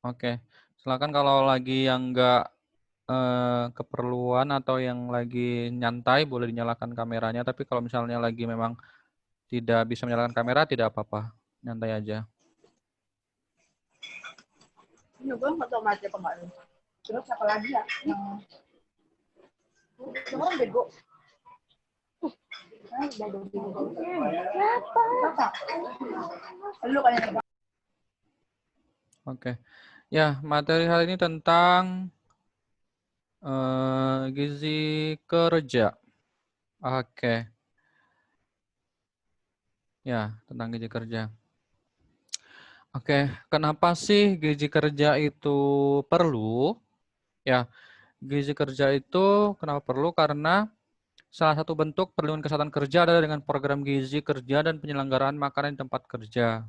Oke. Silakan kalau lagi yang nggak keperluan atau yang lagi nyantai boleh dinyalakan kameranya, tapi kalau misalnya lagi memang tidak bisa menyalakan kamera tidak apa-apa, nyantai aja. Ini gue nggak tahu mati apa enggak. Terus apa lagi ya? Yang orang bego. Lu kan yang Oke. Ya, materi hari ini tentang gizi kerja. Oke. Ya, tentang gizi kerja. Oke, kenapa sih gizi kerja itu perlu? Ya, gizi kerja itu kenapa perlu? Karena salah satu bentuk perlindungan kesehatan kerja adalah dengan program gizi kerja dan penyelenggaraan makanan di tempat kerja.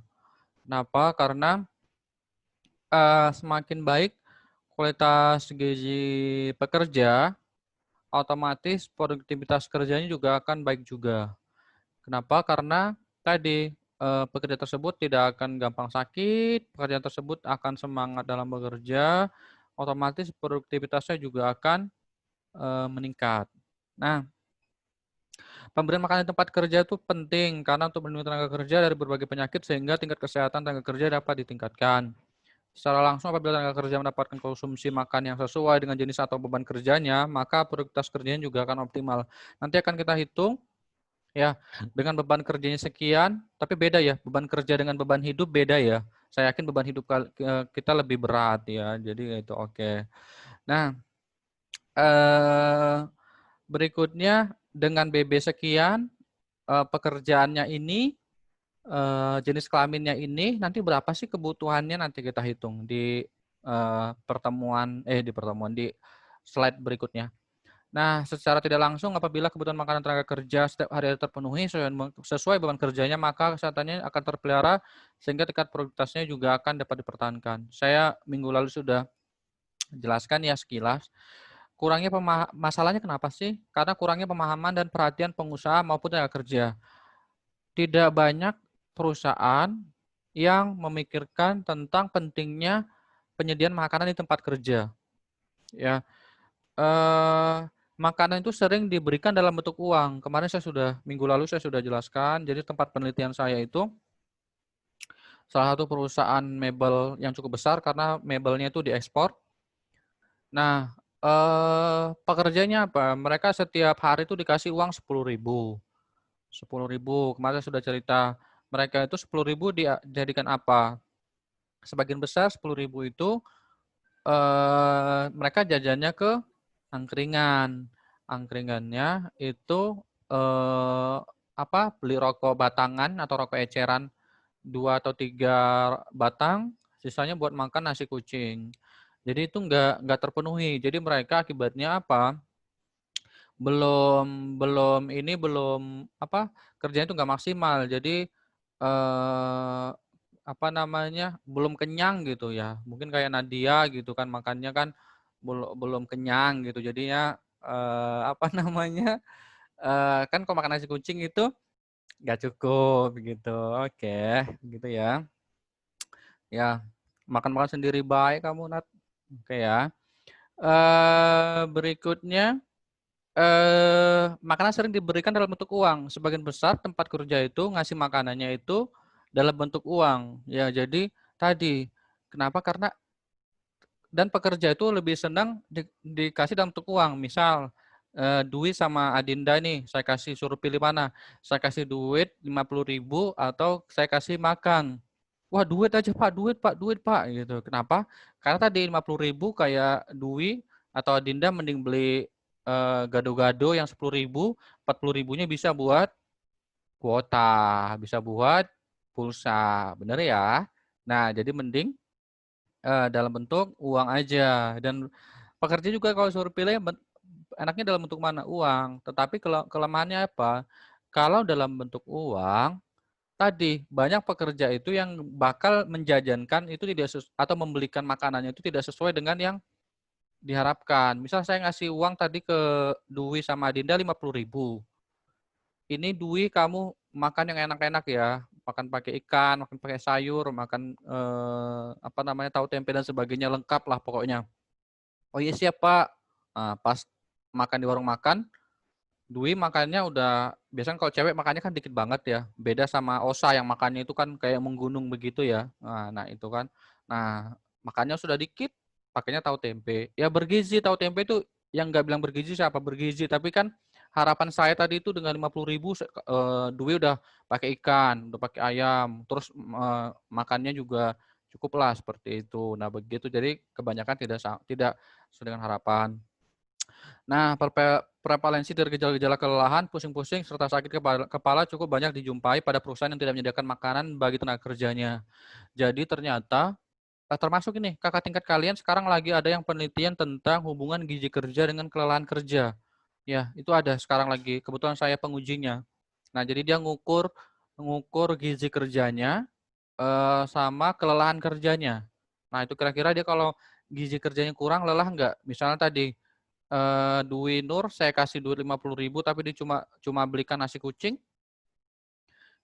Kenapa? Karena semakin baik kualitas gizi pekerja, otomatis produktivitas kerjanya juga akan baik juga. Kenapa? Karena tadi pekerja tersebut tidak akan gampang sakit, pekerja tersebut akan semangat dalam bekerja, otomatis produktivitasnya juga akan meningkat. Nah, pemberian makanan di tempat kerja itu penting karena untuk melindungi tenaga kerja dari berbagai penyakit sehingga tingkat kesehatan tenaga kerja dapat ditingkatkan. Secara langsung apabila tenaga kerja mendapatkan konsumsi makan yang sesuai dengan jenis atau beban kerjanya, maka produktivitas kerjanya juga akan optimal. Nanti akan kita hitung ya, dengan beban kerjanya sekian, tapi beda ya, beban kerja dengan beban hidup beda ya. Saya yakin beban hidup kita lebih berat ya, jadi itu oke. Nah, berikutnya dengan BB sekian, pekerjaannya ini, jenis kelaminnya ini, nanti berapa sih kebutuhannya nanti kita hitung di di slide berikutnya. Nah, secara tidak langsung apabila kebutuhan makanan tenaga kerja setiap hari terpenuhi sesuai beban kerjanya, maka kesehatannya akan terpelihara sehingga tingkat produktivitasnya juga akan dapat dipertahankan. Saya minggu lalu sudah jelaskan ya sekilas. Kurangnya masalahnya kenapa sih? Karena kurangnya pemahaman dan perhatian pengusaha maupun tenaga kerja. Tidak banyak perusahaan yang memikirkan tentang pentingnya penyediaan makanan di tempat kerja. Ya, eh, makanan itu sering diberikan dalam bentuk uang. Kemarin minggu lalu saya sudah jelaskan. Jadi tempat penelitian saya itu salah satu perusahaan mebel yang cukup besar karena mebelnya itu diekspor. Nah, pekerjanya apa? Mereka setiap hari itu dikasih uang 10.000. 10.000. Kemarin saya sudah cerita. Mereka itu 10.000 dijadikan apa? Sebagian besar 10.000 itu mereka jajannya ke angkringan. Angkringannya itu beli rokok batangan atau rokok eceran 2 atau 3 batang, sisanya buat makan nasi kucing. Jadi itu nggak terpenuhi. Jadi mereka akibatnya apa? Belum belum ini belum kerjanya itu nggak maksimal. Jadi belum kenyang gitu ya. Mungkin kayak Nadia gitu kan makannya kan belum kenyang gitu. Jadinya kan kalau makan nasi kucing itu nggak cukup gitu. Oke, gitu ya. Ya, makan-makan sendiri baik kamu, Nat. Oke ya. Berikutnya makanan sering diberikan dalam bentuk uang. Sebagian besar tempat kerja itu ngasih makanannya itu dalam bentuk uang. Ya, jadi tadi kenapa? Karena dan pekerja itu lebih senang dikasih dalam bentuk uang. Misal Dwi sama Adinda nih, saya kasih suruh pilih mana. Saya kasih duit 50.000 atau saya kasih makan. Wah, duit aja Pak, duit Pak gitu. Kenapa? Karena tadi 50.000 kayak Dwi atau Adinda mending beli gado-gado yang 10.000, 40.000-nya bisa buat kuota, bisa buat pulsa. Bener ya? Nah, jadi mending dalam bentuk uang aja. Dan pekerja juga kalau suruh pilih enaknya dalam bentuk mana? Uang. Tetapi kelemahannya apa? Kalau dalam bentuk uang, tadi banyak pekerja itu yang bakal menjajankan itu atau membelikan makanannya itu tidak sesuai dengan yang diharapkan. Misal saya ngasih uang tadi ke Dwi sama Dinda 50.000. Ini Dwi kamu makan yang enak-enak ya. makan pakai ikan, makan pakai sayur, makan apa namanya tahu tempe dan sebagainya lengkap lah pokoknya. Oh iya siap Pak. Nah, pas makan di warung makan, Dwi makannya udah biasanya kalau cewek makannya kan dikit banget ya. Beda sama Osa yang makannya itu kan kayak menggunung begitu ya. Nah, itu kan. Nah, makannya sudah dikit, pakainya tahu tempe. Ya bergizi tahu tempe itu yang nggak bilang bergizi siapa bergizi, tapi kan harapan saya tadi itu dengan 50.000 Dwi udah pakai ikan, udah pakai ayam, terus makannya juga cukup lah seperti itu. Nah, begitu jadi kebanyakan tidak sesuai dengan harapan. Nah, prevalensi dari gejala-gejala kelelahan, pusing-pusing, serta sakit kepala cukup banyak dijumpai pada perusahaan yang tidak menyediakan makanan bagi tenaga kerjanya. Jadi ternyata, termasuk ini, kakak tingkat kalian sekarang lagi ada yang penelitian tentang hubungan gizi kerja dengan kelelahan kerja. Ya, itu ada sekarang lagi. Kebetulan saya pengujinya. Nah, jadi dia ngukur gizi kerjanya sama kelelahan kerjanya. Nah, itu kira-kira dia kalau gizi kerjanya kurang, lelah nggak? Misalnya tadi, Dwi Nur saya kasih duit 50.000 tapi dia cuma belikan nasi kucing,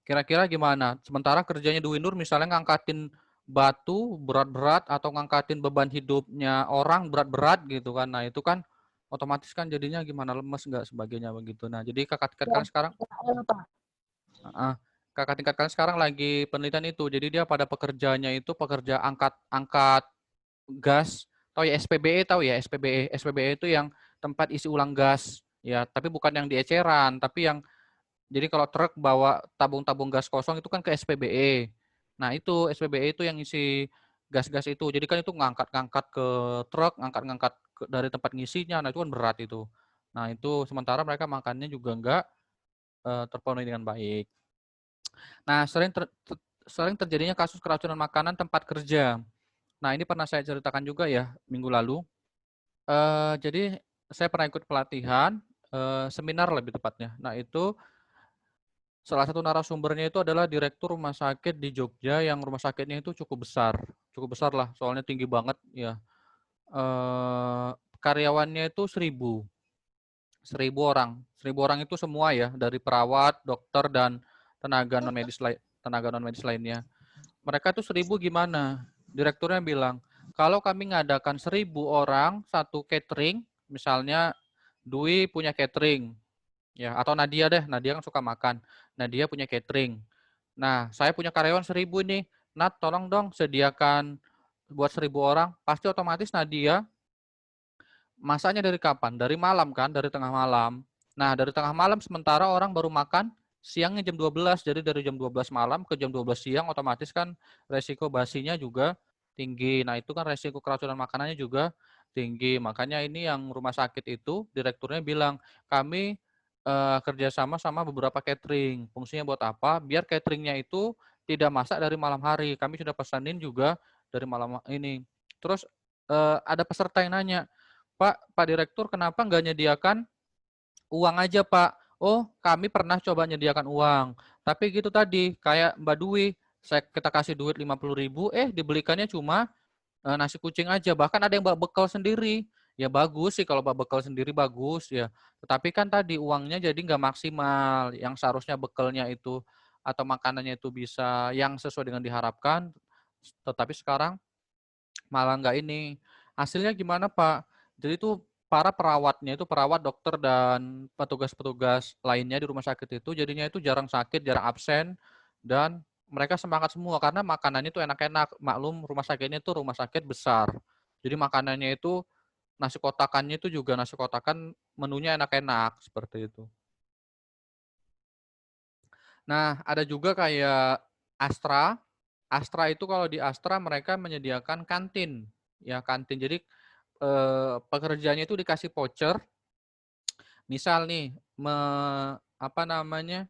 kira-kira gimana? Sementara kerjanya Dwi Nur misalnya ngangkatin batu berat-berat atau ngangkatin beban hidupnya orang berat-berat gitu kan. Nah, itu kan otomatis kan jadinya gimana lemes nggak sebagainya begitu. Nah, jadi kakak tingkat kalian sekarang kakak tingkat kalian sekarang lagi penelitian itu. Jadi dia pada pekerjanya itu pekerja angkat gas, tahu ya SPBE tahu ya SPBE. SPBE itu yang tempat isi ulang gas ya, tapi bukan yang di eceran, tapi yang jadi kalau truk bawa tabung-tabung gas kosong itu kan ke SPBE. Nah, itu SPBE itu yang isi gas-gas itu. Jadi kan itu ngangkat-ngangkat ke truk, ngangkat-ngangkat dari tempat ngisinya. Nah, itu kan berat itu. Nah, itu sementara mereka makannya juga enggak terpenuhi dengan baik. Nah, sering terjadinya kasus keracunan makanan tempat kerja. Nah, ini pernah saya ceritakan juga ya minggu lalu. Jadi saya pernah ikut pelatihan, seminar lebih tepatnya. Nah, itu salah satu narasumbernya itu adalah direktur rumah sakit di Jogja yang rumah sakitnya itu cukup besar lah, soalnya tinggi banget ya. Karyawannya itu 1.000 orang itu semua ya dari perawat, dokter dan tenaga non medis lainnya. Mereka tuh 1.000 gimana? Direkturnya bilang, kalau kami ngadakan 1.000 orang satu catering, misalnya Dwi punya catering, ya atau Nadia deh, Nadia kan suka makan. Nadia punya catering. Nah, saya punya karyawan 1.000 nih. Nat, tolong dong sediakan buat 1.000 orang. Pasti otomatis Nadia masaknya dari kapan? Dari malam kan, dari tengah malam. Nah, dari tengah malam sementara orang baru makan siangnya jam 12. Jadi dari jam 12 malam ke jam 12 siang otomatis kan resiko basinya juga tinggi. Nah, itu kan resiko keracunan makanannya juga tinggi. Makanya ini yang rumah sakit itu direkturnya bilang, kami kerjasama sama beberapa catering. Fungsinya buat apa? Biar cateringnya itu tidak masak dari malam hari. Kami sudah pesanin juga dari malam ini. Terus ada peserta yang nanya, Pak Direktur kenapa nggak nyediakan uang aja Pak? Oh kami pernah coba nyediakan uang. Tapi gitu tadi kayak Mbak Dwi, kita kasih duit 50.000, dibelikannya cuma nasi kucing aja. Bahkan ada yang bawa bekal sendiri. Ya bagus sih kalau bawa bekal sendiri bagus ya. Tetapi kan tadi uangnya jadi nggak maksimal. Yang seharusnya bekalnya itu atau makanannya itu bisa yang sesuai dengan diharapkan. Tetapi sekarang malah nggak ini. Hasilnya gimana Pak? Jadi itu para perawatnya itu perawat, dokter, dan petugas-petugas lainnya di rumah sakit itu jadinya itu jarang sakit, jarang absen, dan mereka semangat semua karena makanannya itu enak-enak. Maklum rumah sakitnya itu rumah sakit besar. Jadi makanannya itu nasi kotakannya itu juga nasi kotakan menunya enak-enak seperti itu. Nah, ada juga kayak Astra. Astra itu kalau di Astra mereka menyediakan kantin. Ya, kantin. Jadi pekerjaannya itu dikasih voucher. Misal nih, apa namanya?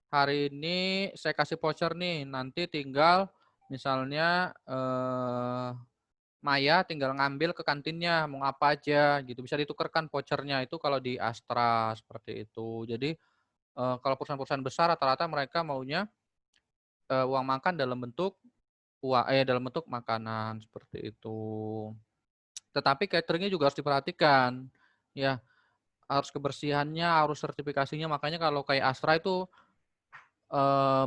Hari ini saya kasih voucher nih, nanti tinggal misalnya Maya tinggal ngambil ke kantinnya mau apa aja gitu. Bisa ditukarkan vouchernya itu kalau di Astra seperti itu. Jadi kalau perusahaan-perusahaan besar rata-rata mereka maunya uang makan dalam bentuk makanan seperti itu. Tetapi cateringnya juga harus diperhatikan. Ya, harus kebersihannya, harus sertifikasinya. Makanya kalau kayak Astra itu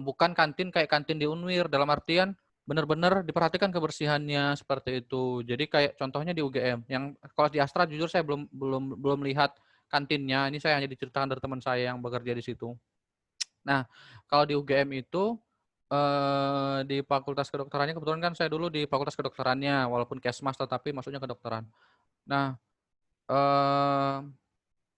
bukan kantin kayak kantin di Unwir, dalam artian benar-benar diperhatikan kebersihannya seperti itu. Jadi kayak contohnya di UGM, yang kalau di Astra jujur saya belum lihat kantinnya. Ini saya hanya diceritakan dari teman saya yang bekerja di situ. Nah, kalau di UGM itu di Fakultas Kedokterannya kebetulan kan saya dulu di Fakultas Kedokterannya, walaupun Kesmas tetapi maksudnya kedokteran. Nah, eh,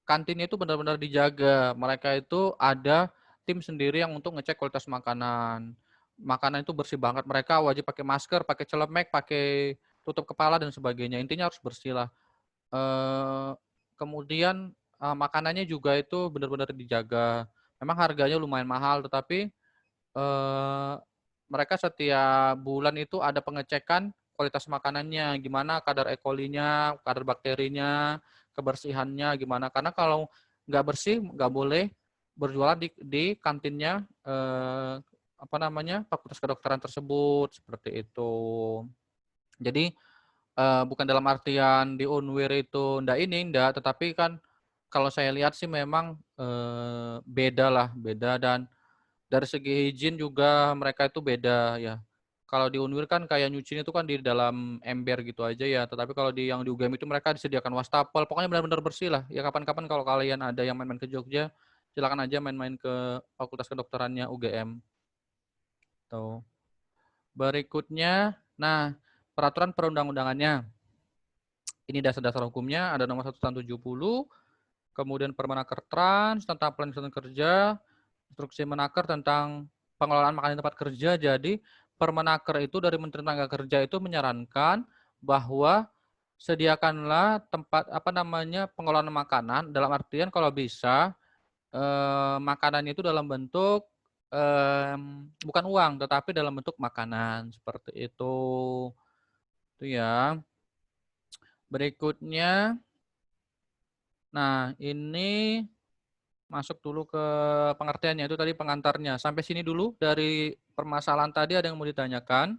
kantinnya itu benar-benar dijaga. Mereka itu ada tim sendiri yang untuk ngecek kualitas makanan. Makanan itu bersih banget. Mereka wajib pakai masker, pakai celemek, pakai tutup kepala dan sebagainya. Intinya harus bersih lah. Eh, kemudian makanannya juga itu benar-benar dijaga. Memang harganya lumayan mahal, tetapi mereka setiap bulan itu ada pengecekan kualitas makanannya, gimana kadar E. coli-nya, kadar bakterinya, kebersihannya gimana. Karena kalau nggak bersih, nggak boleh berjualan di kantinnya apa namanya Fakultas Kedokteran tersebut seperti itu. Jadi bukan dalam artian di Unwir itu ndak, tetapi kan kalau saya lihat sih memang beda lah, beda dan dari segi hygiene juga mereka itu beda ya. Kalau di Unwir kan kayak nyucinya itu kan di dalam ember gitu aja ya. Tetapi kalau di yang di UGM itu mereka disediakan wastafel. Pokoknya benar-benar bersih lah. Ya kapan-kapan kalau kalian ada yang main-main ke Jogja, silakan aja main-main ke Fakultas Kedokterannya UGM. Tuh. Berikutnya, nah peraturan perundang-undangannya. Ini dasar-dasar hukumnya ada nomor 1 tahun 70, kemudian Permenaker Trans tentang pelantikan kerja, instruksi Menaker tentang pengelolaan makanan di tempat kerja. Jadi Permenaker itu dari Menteri Tenaga Kerja itu menyarankan bahwa sediakanlah tempat apa namanya pengelolaan makanan dalam artian kalau bisa makanannya itu dalam bentuk bukan uang tetapi dalam bentuk makanan seperti itu. Itu ya. Berikutnya, nah ini masuk dulu ke pengertiannya, itu tadi pengantarnya. Sampai sini dulu dari permasalahan tadi ada yang mau ditanyakan?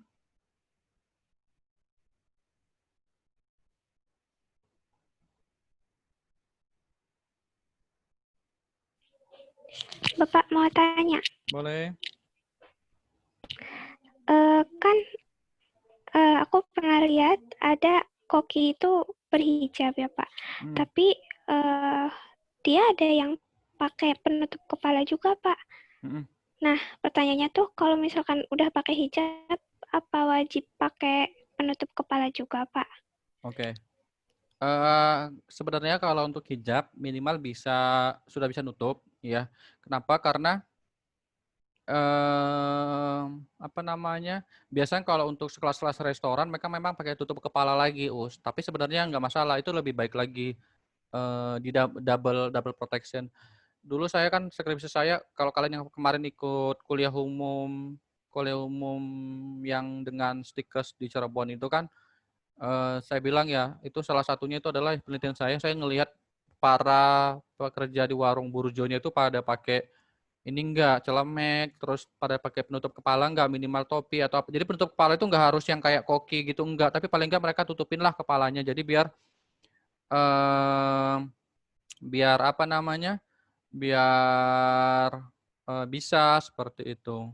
Bapak mau tanya, Boleh. kan aku pernah lihat ada koki itu berhijab ya Pak, tapi dia ada yang pakai penutup kepala juga Pak. Nah pertanyaannya tuh kalau misalkan udah pakai hijab, apa wajib pakai penutup kepala juga Pak? Oke. Sebenarnya kalau untuk hijab minimal sudah bisa nutup ya. Kenapa? Karena apa namanya? Biasanya kalau untuk sekelas-kelas restoran mereka memang pakai tutup kepala lagi, Us. Tapi sebenarnya nggak masalah, itu lebih baik lagi di double protection. Dulu saya kan skripsi saya kalau kalian yang kemarin ikut kuliah umum yang dengan stikers di Cirebon itu kan saya bilang ya, itu salah satunya itu adalah penelitian saya ngelihat para pekerja di warung burjonya itu pada pakai ini enggak celemek, terus pada pakai penutup kepala enggak, minimal topi atau apa. Jadi penutup kepala itu enggak harus yang kayak koki gitu enggak, tapi paling enggak mereka tutupin lah kepalanya. Jadi eh, biar apa namanya? Biar bisa seperti itu.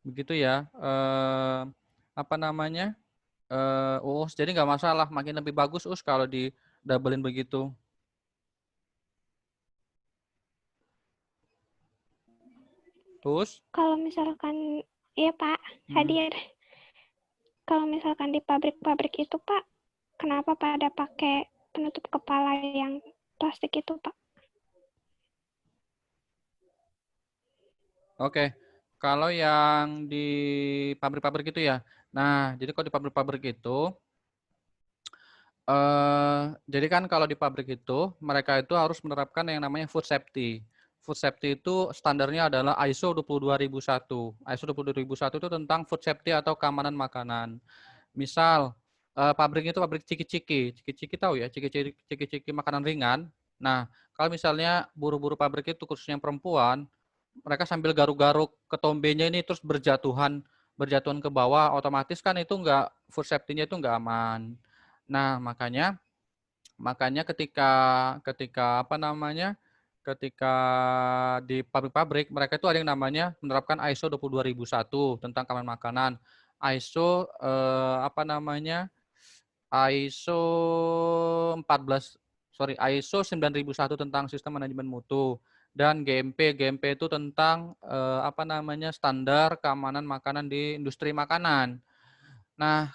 Begitu ya. Apa namanya? Jadi nggak masalah, makin lebih bagus kalau di doublein begitu. Terus? Kalau misalkan, ya Pak, hadir. Kalau misalkan di pabrik-pabrik itu Pak, kenapa pada pakai penutup kepala yang plastik itu Pak? Oke. Kalau yang di pabrik-pabrik itu ya. Nah, jadi kalau di pabrik-pabrik itu jadi kan kalau di pabrik itu mereka itu harus menerapkan yang namanya food safety. Food safety itu standarnya adalah ISO 22001. ISO 22001 itu tentang food safety atau keamanan makanan. Misal pabrik itu pabrik ciki-ciki. Ciki-ciki tahu ya, ciki-ciki makanan ringan. Nah, kalau misalnya buru-buru pabrik itu khususnya yang perempuan, mereka sambil garuk-garuk ketombenya ini terus berjatuhan ke bawah, otomatis kan itu enggak food safety-nya itu enggak aman. Nah, makanya ketika ketika apa namanya? Ketika di pabrik-pabrik mereka itu ada yang namanya menerapkan ISO 22001 tentang keamanan makanan. ISO apa namanya? ISO 14 sorry ISO 9001 tentang sistem manajemen mutu dan GMP. GMP itu tentang apa namanya? Standar keamanan makanan di industri makanan. Nah,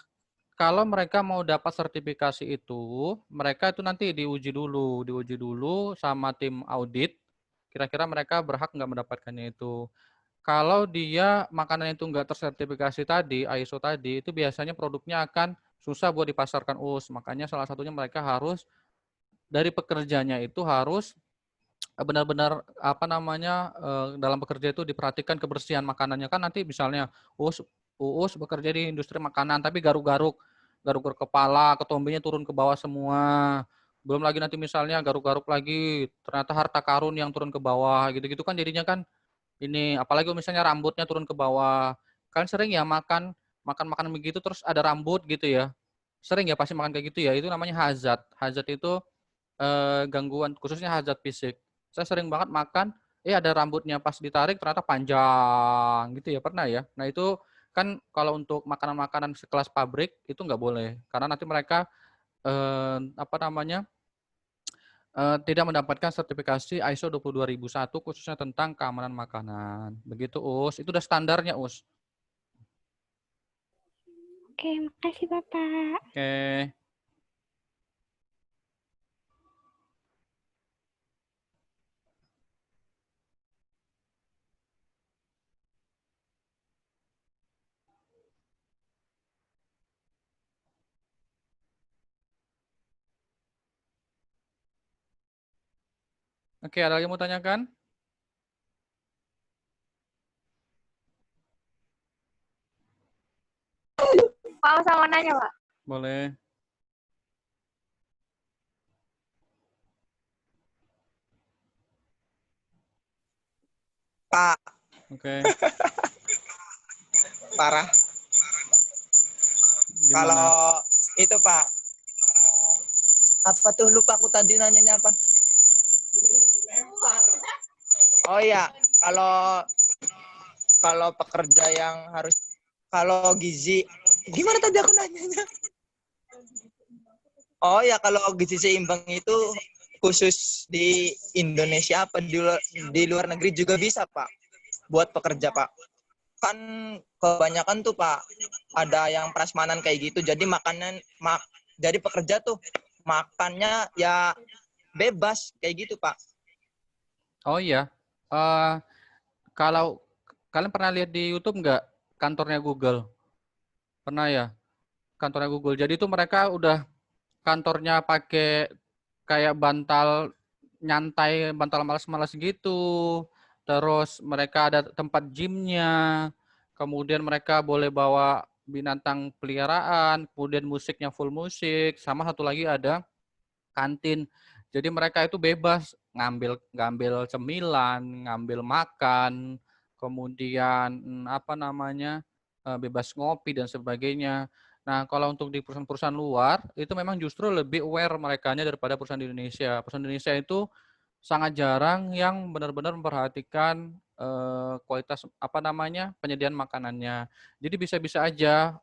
kalau mereka mau dapat sertifikasi itu, mereka itu nanti diuji dulu sama tim audit. Kira-kira mereka berhak nggak mendapatkannya itu. Kalau dia makanan itu nggak tersertifikasi tadi, ISO tadi, itu biasanya produknya akan susah buat dipasarkan US. Makanya salah satunya mereka harus dari pekerjanya itu harus benar-benar apa namanya dalam bekerja itu diperhatikan kebersihan makanannya kan nanti misalnya uus bekerja di industri makanan tapi garuk-garuk kepala ketombennya turun ke bawah semua belum lagi nanti misalnya garuk-garuk lagi ternyata harta karun yang turun ke bawah gitu-gitu kan jadinya kan ini apalagi misalnya rambutnya turun ke bawah kan sering ya makan makanan begitu terus ada rambut gitu ya sering ya pasti makan kayak gitu ya itu namanya hazard hazard itu gangguan khususnya hazard fisik. Saya sering banget makan, ada rambutnya pas ditarik ternyata panjang gitu ya, pernah ya. Nah itu kan kalau untuk makanan-makanan sekelas pabrik itu nggak boleh karena nanti mereka apa namanya tidak mendapatkan sertifikasi ISO 22001 khususnya tentang keamanan makanan. Begitu Us, itu udah standarnya Us. Oke, makasih Bapak. Oke. Oke, ada lagi yang mau tanyakan? Pak, sama nanya, Pak. Boleh. Pak, Oke. parah. Gimana? Kalau itu Pak, apa tuh lupa aku tadi nanyanya apa? Oh iya, kalau pekerja yang harus kalau gizi, gimana tadi aku nanyanya? Oh ya, kalau gizi seimbang itu khusus di Indonesia apa di luar negeri juga bisa Pak, buat pekerja Pak. Kan kebanyakan tuh Pak ada yang prasmanan kayak gitu jadi jadi pekerja tuh makannya ya bebas kayak gitu Pak. Oh iya. Eh kalau kalian pernah lihat di YouTube nggak kantornya Google? Pernah ya? Kantornya Google. Jadi itu mereka udah kantornya pakai kayak bantal nyantai, bantal malas-malas gitu. Terus mereka ada tempat gymnya. Kemudian mereka boleh bawa binatang peliharaan. Kemudian musiknya full musik. Sama satu lagi ada kantin. Jadi mereka itu bebas ngambil ngambil cemilan, ngambil makan, kemudian apa namanya bebas ngopi dan sebagainya. Nah, kalau untuk di perusahaan-perusahaan luar itu memang justru lebih aware merekanya daripada perusahaan di Indonesia. Perusahaan Indonesia itu sangat jarang yang benar-benar memperhatikan kualitas apa namanya penyediaan makanannya. Jadi bisa-bisa aja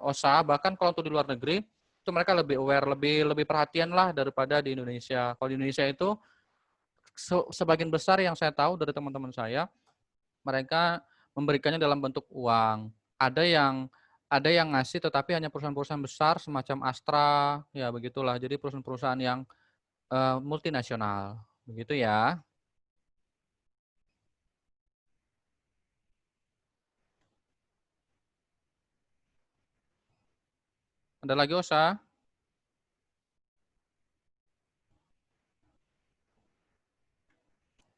OSA bahkan kalau untuk di luar negeri itu mereka lebih aware, lebih perhatian lah daripada di Indonesia. Kalau di Indonesia itu sebagian besar yang saya tahu dari teman-teman saya, mereka memberikannya dalam bentuk uang. Ada yang ngasih tetapi hanya perusahaan-perusahaan besar semacam Astra, ya begitulah. Jadi perusahaan-perusahaan yang multinasional. Begitu ya. Ada lagi Osa?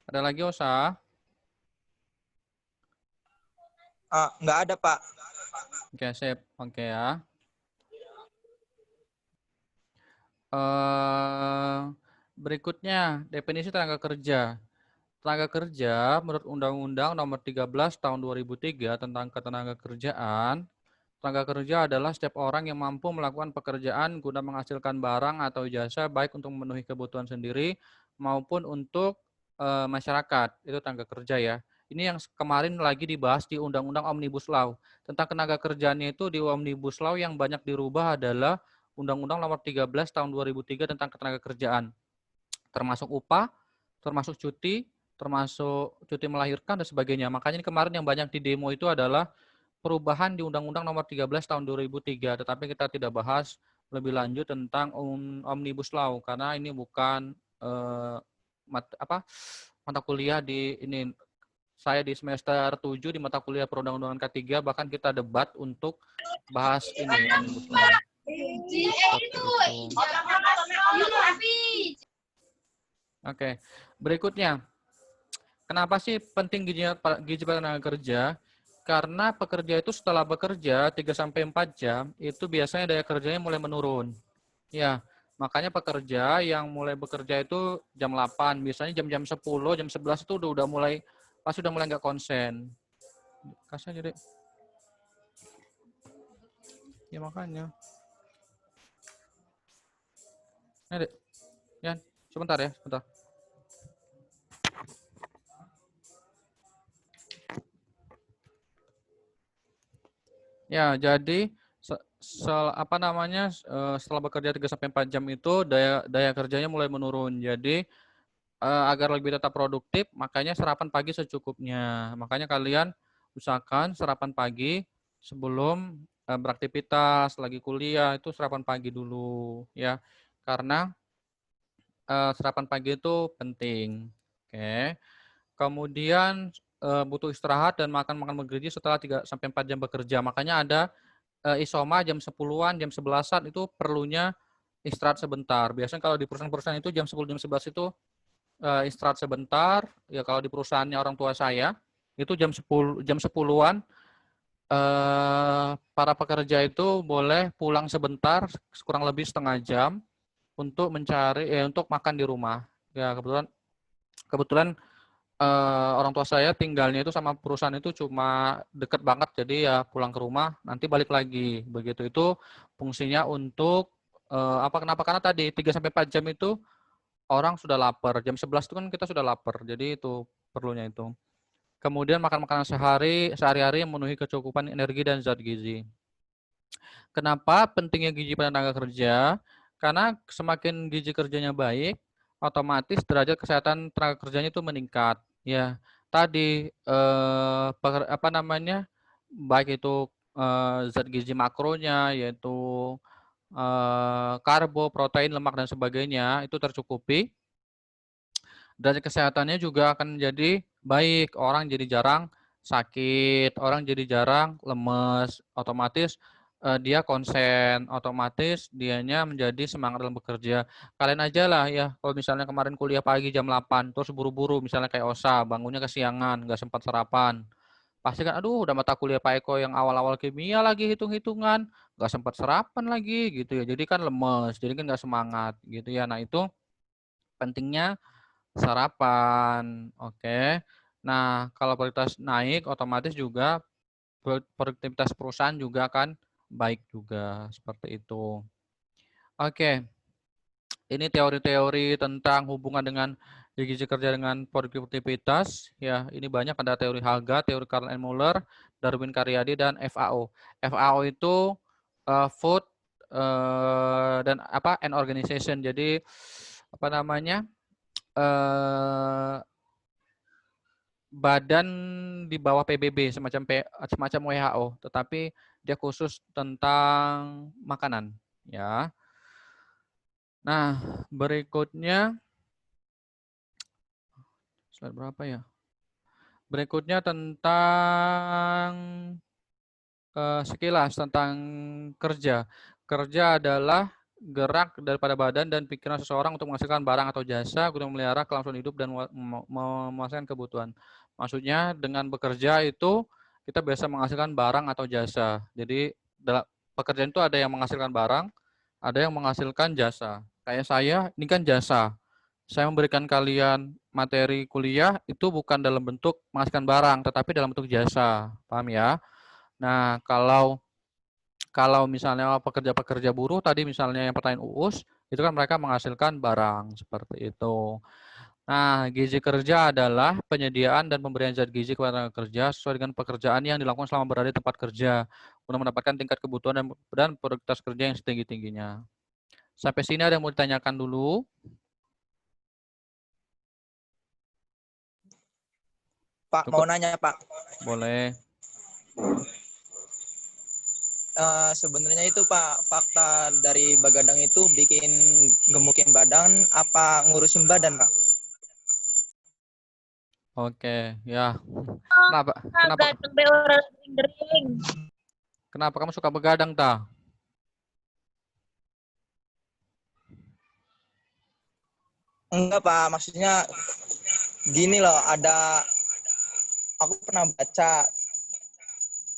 Ada lagi Osa? Nggak ada Pak. Oke, sip. Oke ya. Berikutnya, definisi tenaga kerja. Tenaga kerja menurut Undang-Undang Nomor 13 Tahun 2003 tentang Ketenagakerjaan Tenaga kerja adalah setiap orang yang mampu melakukan pekerjaan guna menghasilkan barang atau jasa baik untuk memenuhi kebutuhan sendiri maupun untuk masyarakat. Itu tenaga kerja ya. Ini yang kemarin lagi dibahas di Undang-Undang Omnibus Law. Tentang tenaga kerjaannya itu di Omnibus Law yang banyak dirubah adalah Undang-Undang Nomor 13 Tahun 2003 tentang ketenaga kerjaan. Termasuk upah, termasuk cuti melahirkan dan sebagainya. Makanya ini kemarin yang banyak di demo itu adalah perubahan di Undang-Undang Nomor 13 Tahun 2003, tetapi kita tidak bahas lebih lanjut tentang Omnibus Law karena ini bukan mata kuliah di ini. Saya di semester 7 di mata kuliah perundang-undangan K3 bahkan kita debat untuk bahas ini Omnibus Law. Oke, berikutnya. Kenapa sih penting gizi pada tenaga kerja? Karena pekerja itu setelah bekerja 3-4 jam, itu biasanya daya kerjanya mulai menurun. Ya, makanya pekerja yang mulai bekerja itu jam 8, biasanya jam-jam 10, jam 11 itu udah mulai nggak konsen. Kasih aja, Dek. Ya makanya. Nah, Dek. Ya, sebentar ya, sebentar. Ya, jadi setelah bekerja 3-4 jam itu daya kerjanya mulai menurun. Jadi agar lebih tetap produktif, makanya sarapan pagi secukupnya. Makanya kalian usahakan sarapan pagi sebelum beraktivitas, lagi kuliah itu sarapan pagi dulu ya. Karena sarapan pagi itu penting. Oke. Kemudian butuh istirahat dan makan bergizi setelah 3-4 jam bekerja. Makanya ada isoma jam 10-an, jam 11-an itu perlunya istirahat sebentar. Biasanya kalau di perusahaan-perusahaan itu jam 10, jam 11 itu istirahat sebentar. Ya kalau di perusahaannya orang tua saya itu jam 10-an para pekerja itu boleh pulang sebentar kurang lebih setengah jam untuk untuk makan di rumah. Ya kebetulan orang tua saya tinggalnya itu sama perusahaan itu cuma deket banget, jadi ya pulang ke rumah nanti balik lagi begitu. Itu fungsinya untuk kenapa? Karena tadi 3-4 jam itu orang sudah lapar. Jam 11 itu kan kita sudah lapar. Jadi itu perlunya itu. Kemudian makan makanan sehari-hari yang memenuhi kecukupan energi dan zat gizi. Kenapa pentingnya gizi pada tenaga kerja? Karena semakin gizi kerjanya baik, otomatis derajat kesehatan tenaga kerjanya itu meningkat. Ya, tadi baik itu zat gizi makronya yaitu karbo, protein, lemak dan sebagainya itu tercukupi. Derajat kesehatannya juga akan menjadi baik. Orang jadi jarang sakit, orang jadi jarang lemes, otomatis dia konsen, otomatis dianya menjadi semangat dalam bekerja. Kalian aja lah ya, kalau misalnya kemarin kuliah pagi jam 8, terus buru-buru misalnya kayak OSA, bangunnya kesiangan, nggak sempat sarapan. Pasti kan, aduh udah mata kuliah Pak Eko yang awal-awal kimia lagi hitung-hitungan, nggak sempat sarapan lagi gitu ya. Jadi kan lemes, jadi kan nggak semangat gitu ya. Nah itu pentingnya sarapan. Oke. Nah kalau produktivitas naik, otomatis juga produktivitas perusahaan juga akan baik juga seperti itu. Oke. Ini teori-teori tentang hubungan dengan gizi kerja dengan produktivitas. Ya, ini banyak, ada teori Haga, teori Karl and Muller, Darwin Karyadi, dan FAO. FAO itu food dan and organization. Jadi badan di bawah PBB semacam WHO, tetapi dia khusus tentang makanan, ya. Nah, berikutnya slide berapa ya? Berikutnya tentang sekilas tentang kerja. Kerja adalah gerak daripada badan dan pikiran seseorang untuk menghasilkan barang atau jasa guna memelihara kelangsungan hidup dan memuaskan kebutuhan. Maksudnya dengan bekerja itu kita biasa menghasilkan barang atau jasa. Jadi pekerjaan itu ada yang menghasilkan barang, ada yang menghasilkan jasa. Kayak saya, ini kan jasa. Saya memberikan kalian materi kuliah itu bukan dalam bentuk menghasilkan barang, tetapi dalam bentuk jasa. Paham ya? Nah, kalau Kalau misalnya pekerja-pekerja buruh tadi misalnya yang pertanyaan Uus, itu kan mereka menghasilkan barang seperti itu. Nah, gizi kerja adalah penyediaan dan pemberian zat gizi kepada tenaga kerja sesuai dengan pekerjaan yang dilakukan selama berada di tempat kerja untuk mendapatkan tingkat kebutuhan dan produktivitas kerja yang setinggi-tingginya. Sampai sini ada yang mau ditanyakan dulu? Pak, Cukup. mau nanya Pak. Boleh. Sebenarnya itu Pak, fakta dari begadang itu bikin gemukin badan apa ngurusin badan Pak? Oke, ya. Kenapa? Ganteng be orang gering. Kenapa kamu suka begadang, Ta? Enggak Pak, maksudnya gini loh, aku pernah baca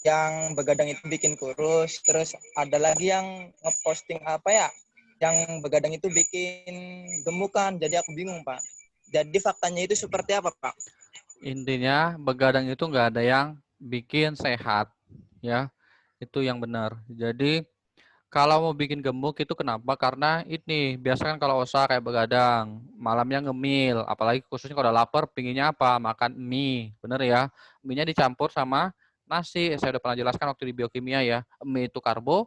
yang begadang itu bikin kurus, terus ada lagi yang ngeposting apa ya, yang begadang itu bikin gemukan, jadi aku bingung Pak. Jadi faktanya itu seperti apa Pak? Intinya begadang itu nggak ada yang bikin sehat, ya. Itu yang benar. Jadi kalau mau bikin gemuk itu kenapa? Karena ini biasa kan kalau usaha kayak begadang, malamnya ngemil, apalagi khususnya kalau udah lapar, pinginnya apa? Makan mie, bener ya? Mie-nya dicampur sama nasi. Saya udah pernah jelaskan waktu di biokimia ya. Mie itu karbo,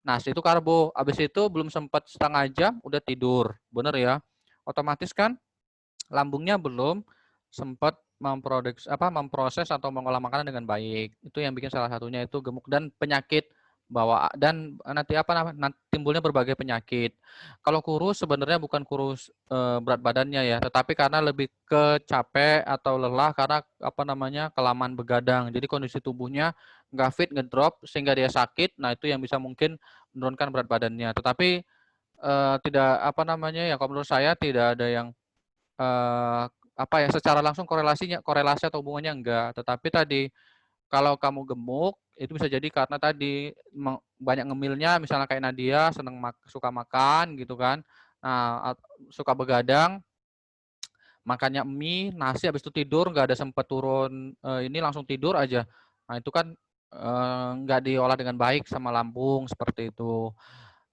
nasi itu karbo. Habis itu belum sempat setengah jam udah tidur, bener ya? Otomatis kan lambungnya belum sempat memproses atau mengolah makanan dengan baik. Itu yang bikin salah satunya itu gemuk dan penyakit bawaan dan nanti timbulnya berbagai penyakit. Kalau kurus sebenarnya bukan kurus berat badannya ya, tetapi karena lebih ke capek atau lelah karena kelamaan begadang. Jadi kondisi tubuhnya nggak fit, ngedrop sehingga dia sakit. Nah, itu yang bisa mungkin menurunkan berat badannya. Tetapi tidak ya kalau menurut saya tidak ada yang secara langsung korelasi atau hubungannya enggak. Tetapi tadi kalau kamu gemuk itu bisa jadi karena tadi banyak ngemilnya, misalnya kayak Nadia suka makan gitu kan. Nah, suka begadang, makannya mie, nasi, habis itu tidur nggak ada sempat turun ini langsung tidur aja. Nah, itu kan nggak diolah dengan baik sama lambung seperti itu.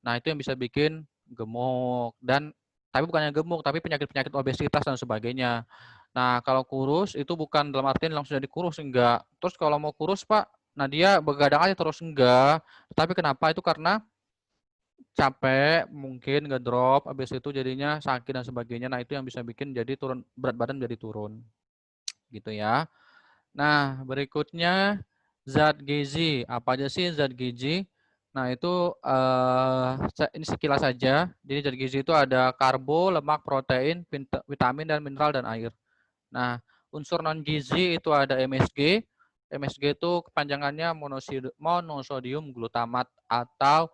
Nah, itu yang bisa bikin gemuk dan tapi bukannya gemuk, tapi penyakit-penyakit obesitas dan sebagainya. Nah, kalau kurus itu bukan dalam artian langsung jadi kurus, enggak. Terus kalau mau kurus, Pak, nah dia begadang aja terus, enggak. Tapi kenapa? Itu karena capek, mungkin ngedrop, habis itu jadinya sakit dan sebagainya. Nah, itu yang bisa bikin jadi turun berat badan jadi turun. Gitu ya. Nah, berikutnya zat gizi. Apa aja sih zat gizi? Nah, itu ini sekilas saja. Jadi zat gizi itu ada karbo, lemak, protein, vitamin, dan mineral, dan air. Nah, unsur non-gizi itu ada MSG. MSG itu kepanjangannya monosodium glutamat atau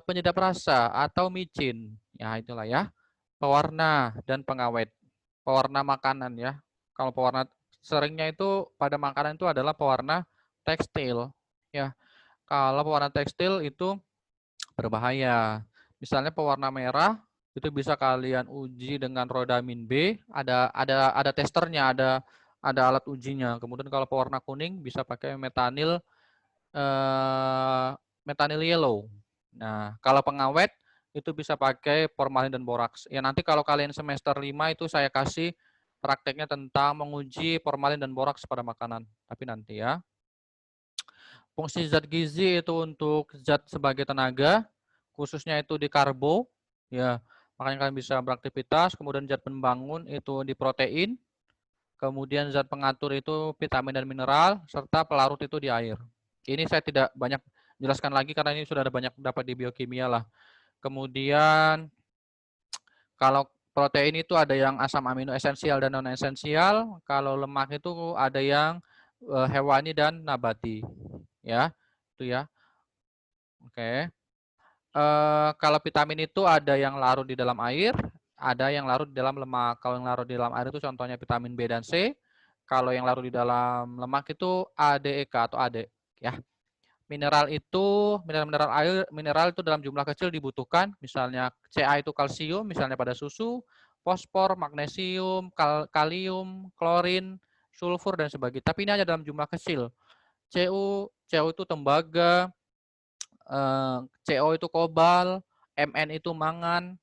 penyedap rasa atau micin. Ya, itulah ya. Pewarna dan pengawet. Pewarna makanan ya. Kalau pewarna seringnya itu pada makanan itu adalah pewarna tekstil ya. Kalau pewarna tekstil itu berbahaya. Misalnya pewarna merah itu bisa kalian uji dengan rodamin B, ada testernya, ada alat ujinya. Kemudian kalau pewarna kuning bisa pakai metanil yellow. Nah, kalau pengawet itu bisa pakai formalin dan boraks. Ya nanti kalau kalian semester 5 itu saya kasih prakteknya tentang menguji formalin dan boraks pada makanan. Tapi nanti ya. Fungsi zat gizi itu untuk zat sebagai tenaga, khususnya itu di karbo, ya. Makanya kalian bisa beraktivitas, kemudian zat pembangun itu di protein, kemudian zat pengatur itu vitamin dan mineral, serta pelarut itu di air. Ini saya tidak banyak jelaskan lagi karena ini sudah ada banyak dapat di biokimia lah. Kemudian kalau protein itu ada yang asam amino esensial dan non esensial, kalau lemak itu ada yang hewani dan nabati. Ya, itu ya. Oke. Kalau vitamin itu ada yang larut di dalam air, ada yang larut di dalam lemak. Kalau yang larut di dalam air itu contohnya vitamin B dan C. Kalau yang larut di dalam lemak itu ADEK atau AD, ya. Mineral itu dalam jumlah kecil dibutuhkan, misalnya Ca itu kalsium, misalnya pada susu, fosfor, magnesium, kalium, klorin, sulfur dan sebagainya. Tapi ini hanya dalam jumlah kecil. Cu itu tembaga, CO itu kobal, Mn itu mangan.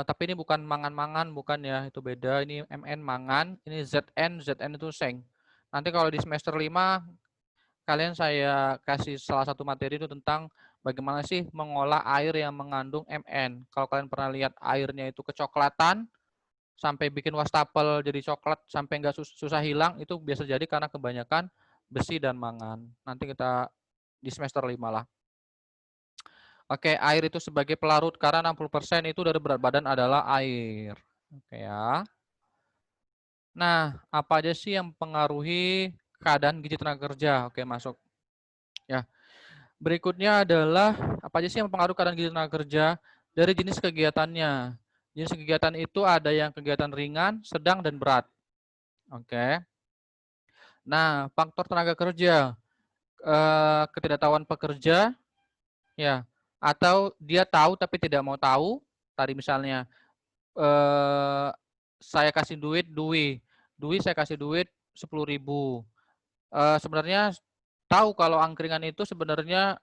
Tapi ini bukan mangan-mangan, bukan ya, itu beda. Ini Mn mangan, ini Zn itu seng. Nanti kalau di semester 5 kalian saya kasih salah satu materi itu tentang bagaimana sih mengolah air yang mengandung Mn. Kalau kalian pernah lihat airnya itu kecoklatan sampai bikin wastafel jadi coklat sampai nggak susah hilang, itu biasa jadi karena kebanyakan besi dan mangan. Nanti kita di semester 5 lah. Oke, air itu sebagai pelarut karena 60% itu dari berat badan adalah air. Oke ya. Nah, apa aja sih yang mempengaruhi keadaan gizi tenaga kerja? Oke, masuk. Ya. Berikutnya adalah apa aja sih yang mempengaruhi keadaan gizi tenaga kerja? Dari jenis kegiatannya. Jenis kegiatan itu ada yang kegiatan ringan, sedang, dan berat. Oke. Nah, faktor tenaga kerja. Ketidaktahuan pekerja, ya, atau dia tahu tapi tidak mau tahu. Tadi misalnya saya kasih duit Dwi saya kasih duit 10.000. Sebenarnya tahu kalau angkringan itu sebenarnya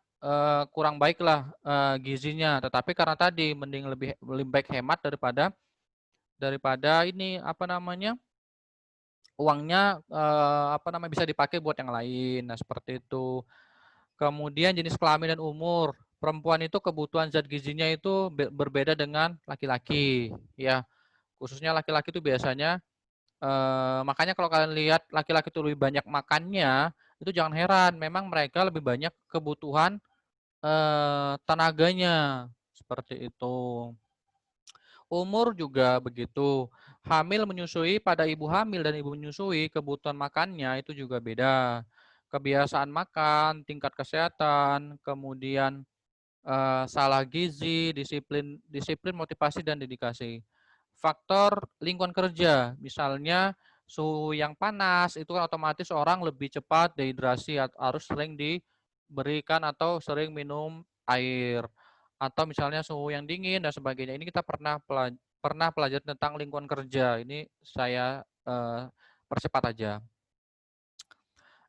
kurang baik lah gizinya, tetapi karena tadi mending lebih baik hemat daripada ini apa namanya, uangnya bisa dipakai buat yang lain. Nah, seperti itu. Kemudian jenis kelamin dan umur. Perempuan itu kebutuhan zat gizinya itu berbeda dengan laki-laki, ya. Khususnya laki-laki itu biasanya makanya kalau kalian lihat laki-laki itu lebih banyak makannya, itu jangan heran, memang mereka lebih banyak kebutuhan tenaganya, seperti itu. Umur juga begitu. Hamil menyusui, pada ibu hamil dan ibu menyusui, kebutuhan makannya itu juga beda. Kebiasaan makan, tingkat kesehatan, kemudian salah gizi, disiplin, motivasi, dan dedikasi. Faktor lingkungan kerja, misalnya suhu yang panas, itu kan otomatis orang lebih cepat dehidrasi, harus sering diberikan atau sering minum air. Atau misalnya suhu yang dingin dan sebagainya. Ini kita pernah pelajari tentang lingkungan kerja. Ini saya percepat aja.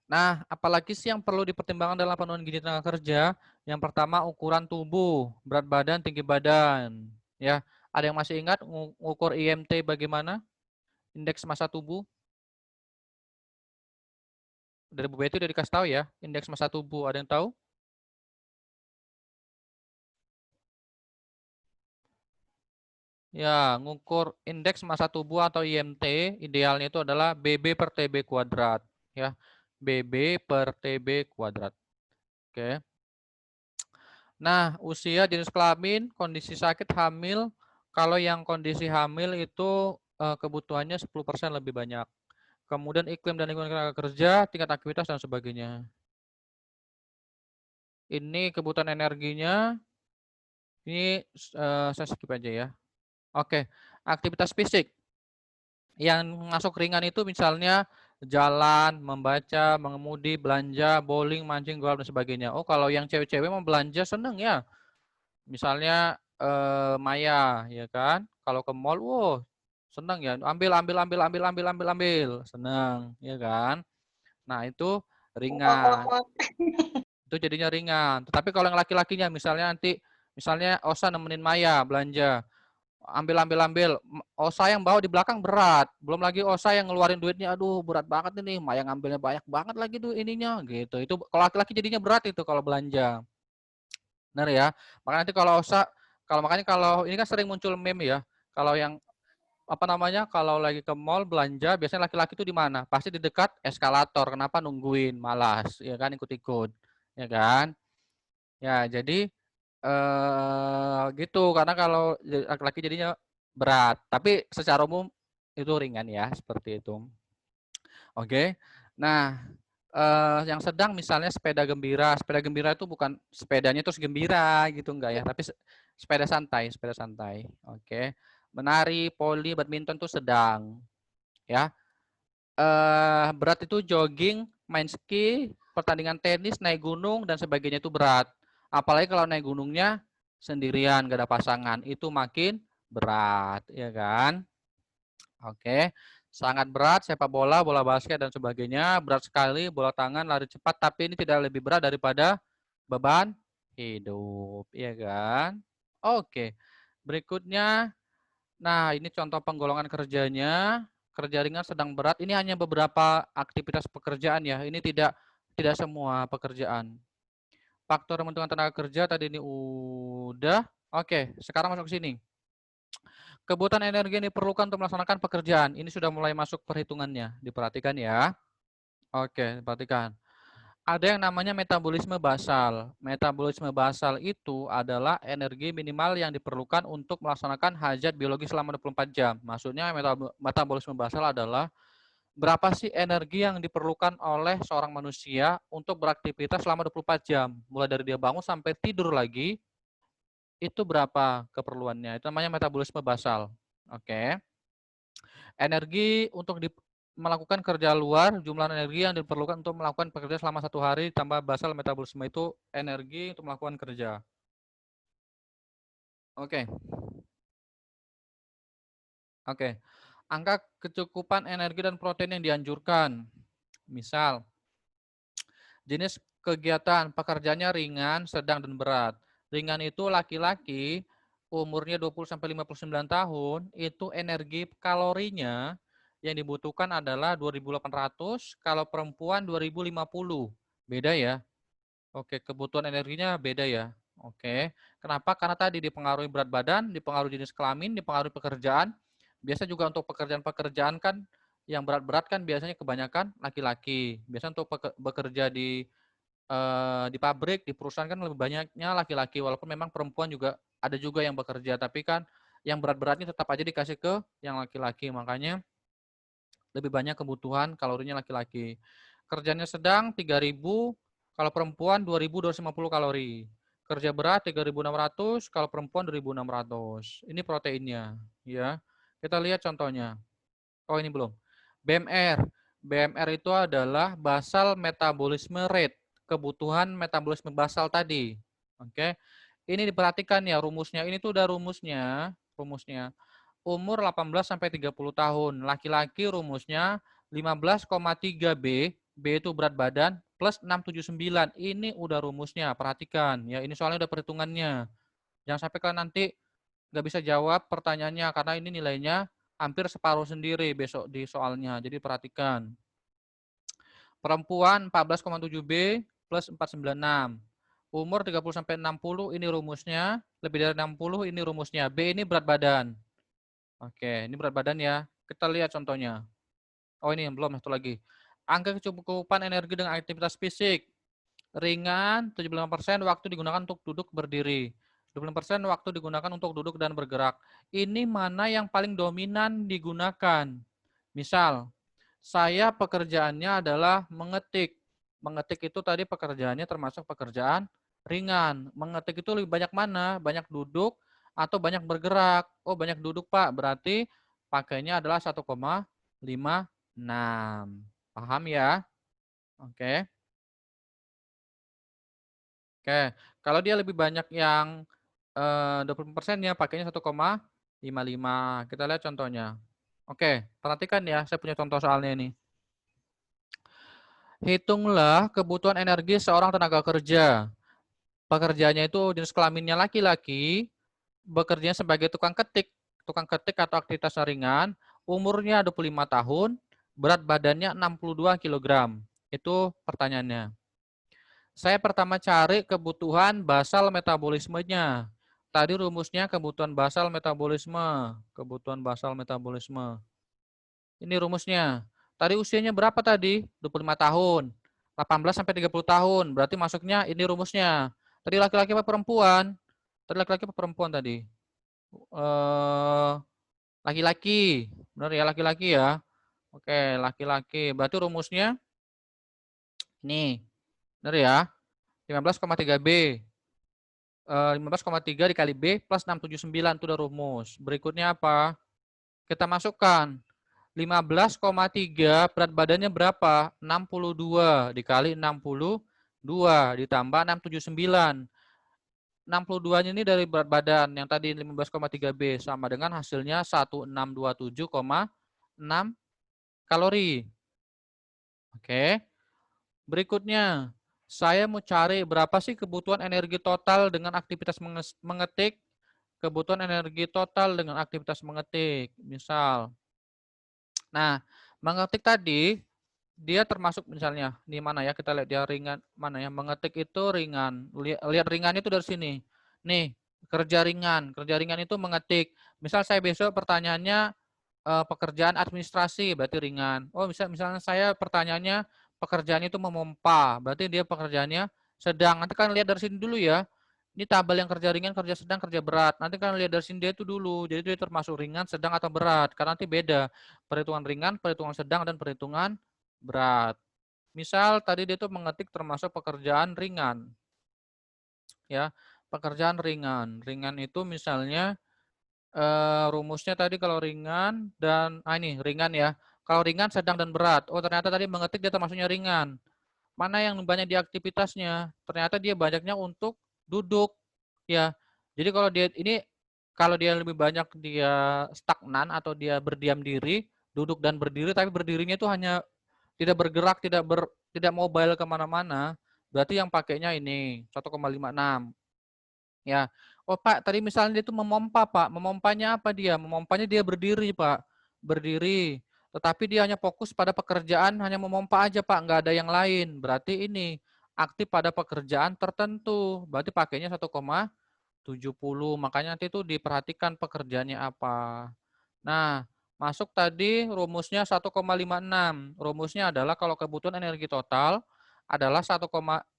Nah, apalagi sih yang perlu dipertimbangkan dalam pemenuhan gizi tenaga kerja? Yang pertama, ukuran tubuh, berat badan, tinggi badan. Ya, ada yang masih ingat ukur IMT bagaimana? Indeks massa tubuh? Dari Bu Betty udah dikasih tahu ya, indeks massa tubuh. Ada yang tahu? Ya, ngukur indeks massa tubuh atau IMT, idealnya itu adalah BB per TB kuadrat. Ya, BB per TB kuadrat. Oke. Nah, usia, jenis kelamin, kondisi sakit, hamil. Kalau yang kondisi hamil itu kebutuhannya 10% lebih banyak. Kemudian iklim dan lingkungan tenaga kerja, tingkat aktivitas, dan sebagainya. Ini kebutuhan energinya. Ini saya skip aja ya. Oke, aktivitas fisik. Yang masuk ringan itu misalnya jalan, membaca, mengemudi, belanja, bowling, mancing, golf, dan sebagainya. Oh, kalau yang cewek-cewek mau belanja seneng ya. Misalnya Maya, ya kan? Kalau ke mall, wow, seneng ya. Ambil, seneng, ya kan? Nah, itu ringan. Itu jadinya ringan. Tetapi kalau yang laki-lakinya, misalnya Osa nemenin Maya belanja, ambil. Osa yang bawa di belakang berat. Belum lagi Osa yang ngeluarin duitnya, aduh berat banget ini. Maya ngambilnya banyak banget lagi tuh ininya, gitu. Itu kalau laki-laki jadinya berat itu kalau belanja. Benar ya. Makanya nanti kalau ini kan sering muncul meme ya. Kalau yang kalau lagi ke mall belanja, biasanya laki-laki itu di mana? Pasti di dekat eskalator. Kenapa nungguin? Malas, ya kan, ikut-ikut. Ya kan? Ya, jadi gitu, karena kalau laki-laki jadinya berat, tapi secara umum itu ringan ya, seperti itu. Oke. Nah, yang sedang misalnya sepeda gembira. Sepeda gembira itu bukan sepedanya terus gembira gitu enggak ya, tapi sepeda santai. Oke. Menari, poli, badminton itu sedang. Ya. Berat itu jogging, main ski, pertandingan tenis, naik gunung dan sebagainya itu berat. Apalagi kalau naik gunungnya sendirian, gak ada pasangan, itu makin berat, ya kan? Oke, sangat berat, sepak bola, bola basket dan sebagainya, berat sekali, bola tangan, lari cepat, tapi ini tidak lebih berat daripada beban hidup, iya kan? Oke. Berikutnya, nah ini contoh penggolongan kerjanya. Kerja ringan, sedang, berat. Ini hanya beberapa aktivitas pekerjaan ya. Ini tidak semua pekerjaan. Faktor yang menentukan tenaga kerja tadi ini udah. Oke, sekarang masuk ke sini. Kebutuhan energi yang diperlukan untuk melaksanakan pekerjaan. Ini sudah mulai masuk perhitungannya. Diperhatikan ya. Oke, perhatikan. Ada yang namanya metabolisme basal. Metabolisme basal itu adalah energi minimal yang diperlukan untuk melaksanakan hajat biologis selama 24 jam. Maksudnya metabolisme basal adalah berapa sih energi yang diperlukan oleh seorang manusia untuk beraktivitas selama 24 jam. Mulai dari dia bangun sampai tidur lagi, itu berapa keperluannya. Itu namanya metabolisme basal. Oke. Energi untuk melakukan kerja luar, jumlah energi yang diperlukan untuk melakukan pekerjaan selama 1 hari tambah basal metabolisme itu energi untuk melakukan kerja. Oke. Oke. Angka kecukupan energi dan protein yang dianjurkan. Misal, jenis kegiatan pekerjaannya ringan, sedang, dan berat. Ringan itu laki-laki umurnya 20-59 tahun, itu energi kalorinya yang dibutuhkan adalah 2.800, kalau perempuan 2.050. Beda ya. Oke, kebutuhan energinya beda ya. Oke. Kenapa? Karena tadi dipengaruhi berat badan, dipengaruhi jenis kelamin, dipengaruhi pekerjaan. Biasa juga untuk pekerjaan-pekerjaan kan yang berat-berat kan biasanya kebanyakan laki-laki. Biasanya untuk bekerja di pabrik, di perusahaan kan lebih banyaknya laki-laki, walaupun memang perempuan juga ada juga yang bekerja, tapi kan yang berat-beratnya tetap aja dikasih ke yang laki-laki, makanya lebih banyak kebutuhan kalorinya laki-laki. Kerjanya sedang 3.000, kalau perempuan 2.250 kalori. Kerja berat 3.600, kalau perempuan 2.600. Ini proteinnya, ya. Kita lihat contohnya. Oh, ini belum. BMR. BMR itu adalah basal metabolisme rate, kebutuhan metabolisme basal tadi. Oke. Ini diperhatikan ya rumusnya. Ini tuh udah rumusnya. Umur 18 sampai 30 tahun. Laki-laki rumusnya 15,3 B. B itu berat badan plus 679. Ini udah rumusnya. Perhatikan ya. Ini soalnya udah perhitungannya. Jangan sampai kalian nanti nggak bisa jawab pertanyaannya karena ini nilainya hampir separuh sendiri besok di soalnya. Jadi perhatikan. Perempuan 14,7 B plus 496. Umur 30 sampai 60 ini rumusnya, lebih dari 60 ini rumusnya. B ini berat badan. Oke, ini berat badan ya. Kita lihat contohnya. Oh, ini yang belum, satu lagi. Angka kecukupan energi dengan aktivitas fisik. Ringan 75% waktu digunakan untuk duduk berdiri. 25% waktu digunakan untuk duduk dan bergerak. Ini mana yang paling dominan digunakan? Misal, saya pekerjaannya adalah mengetik. Mengetik itu tadi pekerjaannya termasuk pekerjaan ringan. Mengetik itu lebih banyak mana? Banyak duduk atau banyak bergerak? Oh, banyak duduk, Pak. Berarti pakainya adalah 1,56. Paham ya? Oke. Oke, kalau dia lebih banyak yang 20% ya pakainya 1,55. Kita lihat contohnya. Oke, perhatikan ya, saya punya contoh soalnya ini. Hitunglah kebutuhan energi seorang tenaga kerja. Pekerjaannya itu jenis kelaminnya laki-laki, bekerja sebagai tukang ketik atau aktivitas ringan, umurnya 25 tahun, berat badannya 62 kg. Itu pertanyaannya. Saya pertama cari kebutuhan basal metabolismenya. Tadi rumusnya kebutuhan basal metabolisme. Kebutuhan basal metabolisme. Ini rumusnya. Tadi usianya berapa tadi? 25 tahun. 18 sampai 30 tahun. Berarti masuknya ini rumusnya. Tadi laki-laki apa perempuan? Tadi laki-laki apa perempuan tadi? Laki-laki. Benar ya, laki-laki ya. Oke, laki-laki. Berarti rumusnya ini. Benar ya? 15,3 B. 15,3 dikali B plus 679 itu udah rumus. Berikutnya apa? Kita masukkan 15,3 berat badannya berapa? 62 dikali 62 ditambah 679. 62-nya ini dari berat badan yang tadi 15,3 B sama dengan hasilnya 1627,6 kalori. Oke. Berikutnya Saya mau cari berapa sih kebutuhan energi total dengan aktivitas mengetik, kebutuhan energi total dengan aktivitas mengetik. Misal, nah, mengetik tadi, dia termasuk misalnya, di mana ya, kita lihat dia ringan, mana ya, mengetik itu ringan. Lihat ringan itu dari sini. Nih, kerja ringan itu mengetik. Misal saya besok pertanyaannya pekerjaan administrasi, berarti ringan. Oh, misalnya saya pertanyaannya pekerjaan itu memompa, berarti dia pekerjaannya sedang. Nanti kan lihat dari sini dulu ya. Ini tabel yang kerja ringan, kerja sedang, kerja berat. Nanti kan lihat dari sini dia itu dulu. Jadi dia termasuk ringan, sedang atau berat. Karena nanti beda. Perhitungan ringan, perhitungan sedang, dan perhitungan berat. Misal tadi dia itu mengetik termasuk pekerjaan ringan. Ya, pekerjaan ringan. Ringan itu misalnya rumusnya tadi kalau ringan dan ini ringan ya. Kalau ringan, sedang, dan berat. Oh, ternyata tadi mengetik dia termasuknya ringan. Mana yang banyak di aktivitasnya? Ternyata dia banyaknya untuk duduk ya. Jadi kalau dia lebih banyak dia stagnan atau dia berdiam diri, duduk dan berdiri, tapi berdirinya itu hanya tidak bergerak, tidak mobile kemana-mana, berarti yang pakainya ini 1,56. Ya. Oh Pak, tadi misalnya dia itu memompa Pak. Memompanya apa dia? Memompanya dia berdiri Pak. Berdiri. Tetapi dia hanya fokus pada pekerjaan, hanya memompa aja Pak. Nggak ada yang lain. Berarti ini aktif pada pekerjaan tertentu. Berarti pakainya 1,70. Makanya nanti itu diperhatikan pekerjaannya apa. Nah, masuk tadi rumusnya 1,56. Rumusnya adalah kalau kebutuhan energi total adalah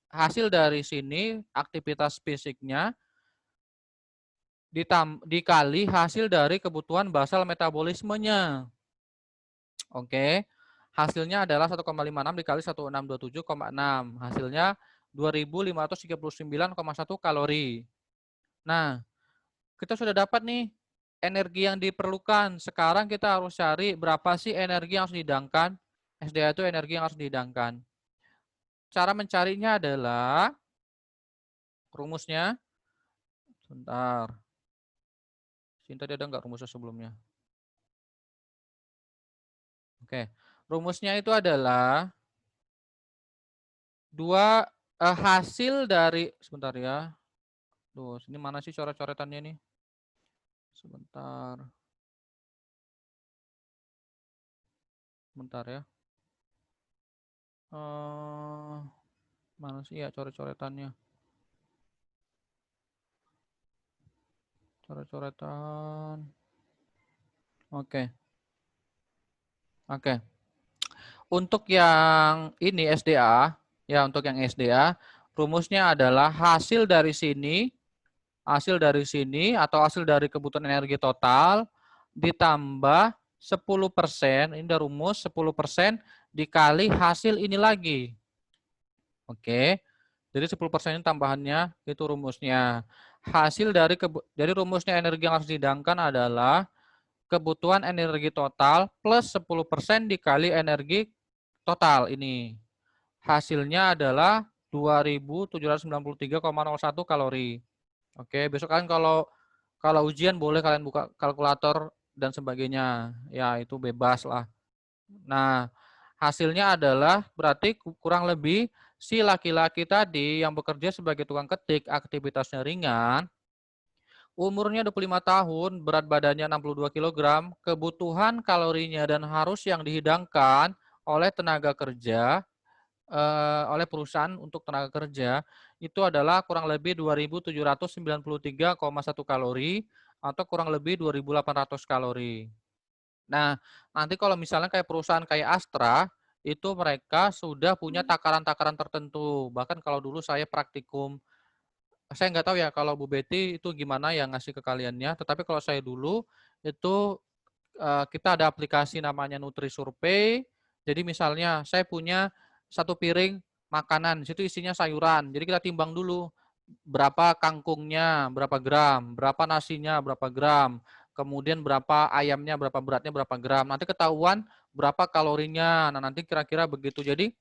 hasil dari sini aktivitas fisiknya dikali hasil dari kebutuhan basal metabolismenya. Oke. Hasilnya adalah 1,56 dikali 1627,6. Hasilnya 2539,1 kalori. Nah, kita sudah dapat nih energi yang diperlukan. Sekarang kita harus cari berapa sih energi yang harus dihidangkan. SDA itu energi yang harus dihidangkan. Cara mencarinya adalah rumusnya. Sebentar. Sini tadi ada nggak rumusnya sebelumnya? Oke, rumusnya itu adalah hasil dari, sebentar ya. Duh, ini mana sih coret-coretannya nih? Sebentar. Sebentar ya. Mana sih ya coret-coretannya? Coret-coretan. Oke. Oke. Untuk yang ini SDA, ya untuk yang SDA, rumusnya adalah hasil dari sini atau hasil dari kebutuhan energi total ditambah 10%, ini udah rumus 10% dikali hasil ini lagi. Oke. Jadi 10% ini tambahannya itu rumusnya. Hasil dari rumusnya energi yang harus dihidangkan adalah kebutuhan energi total plus 10% dikali energi total ini. Hasilnya adalah 2793,01 kalori. Oke, besok kalian kalau ujian boleh kalian buka kalkulator dan sebagainya. Ya, itu bebas lah. Nah, hasilnya adalah berarti kurang lebih si laki-laki tadi yang bekerja sebagai tukang ketik, aktivitasnya ringan, umurnya 25 tahun, berat badannya 62 kg, kebutuhan kalorinya dan harus yang dihidangkan oleh tenaga kerja, oleh perusahaan untuk tenaga kerja, itu adalah kurang lebih 2793,1 kalori atau kurang lebih 2800 kalori. Nah, nanti kalau misalnya kayak perusahaan kayak Astra, itu mereka sudah punya takaran-takaran tertentu. Bahkan kalau dulu saya praktikum, saya nggak tahu ya kalau Bu Betty itu gimana yang ngasih ke kaliannya, tetapi kalau saya dulu itu kita ada aplikasi namanya Nutri Survey. Jadi misalnya saya punya satu piring makanan, di situ isinya sayuran. Jadi kita timbang dulu berapa kangkungnya, berapa gram, berapa nasinya, berapa gram, kemudian berapa ayamnya, berapa beratnya, berapa gram. Nanti ketahuan berapa kalorinya. Nah, nanti kira-kira begitu. Jadi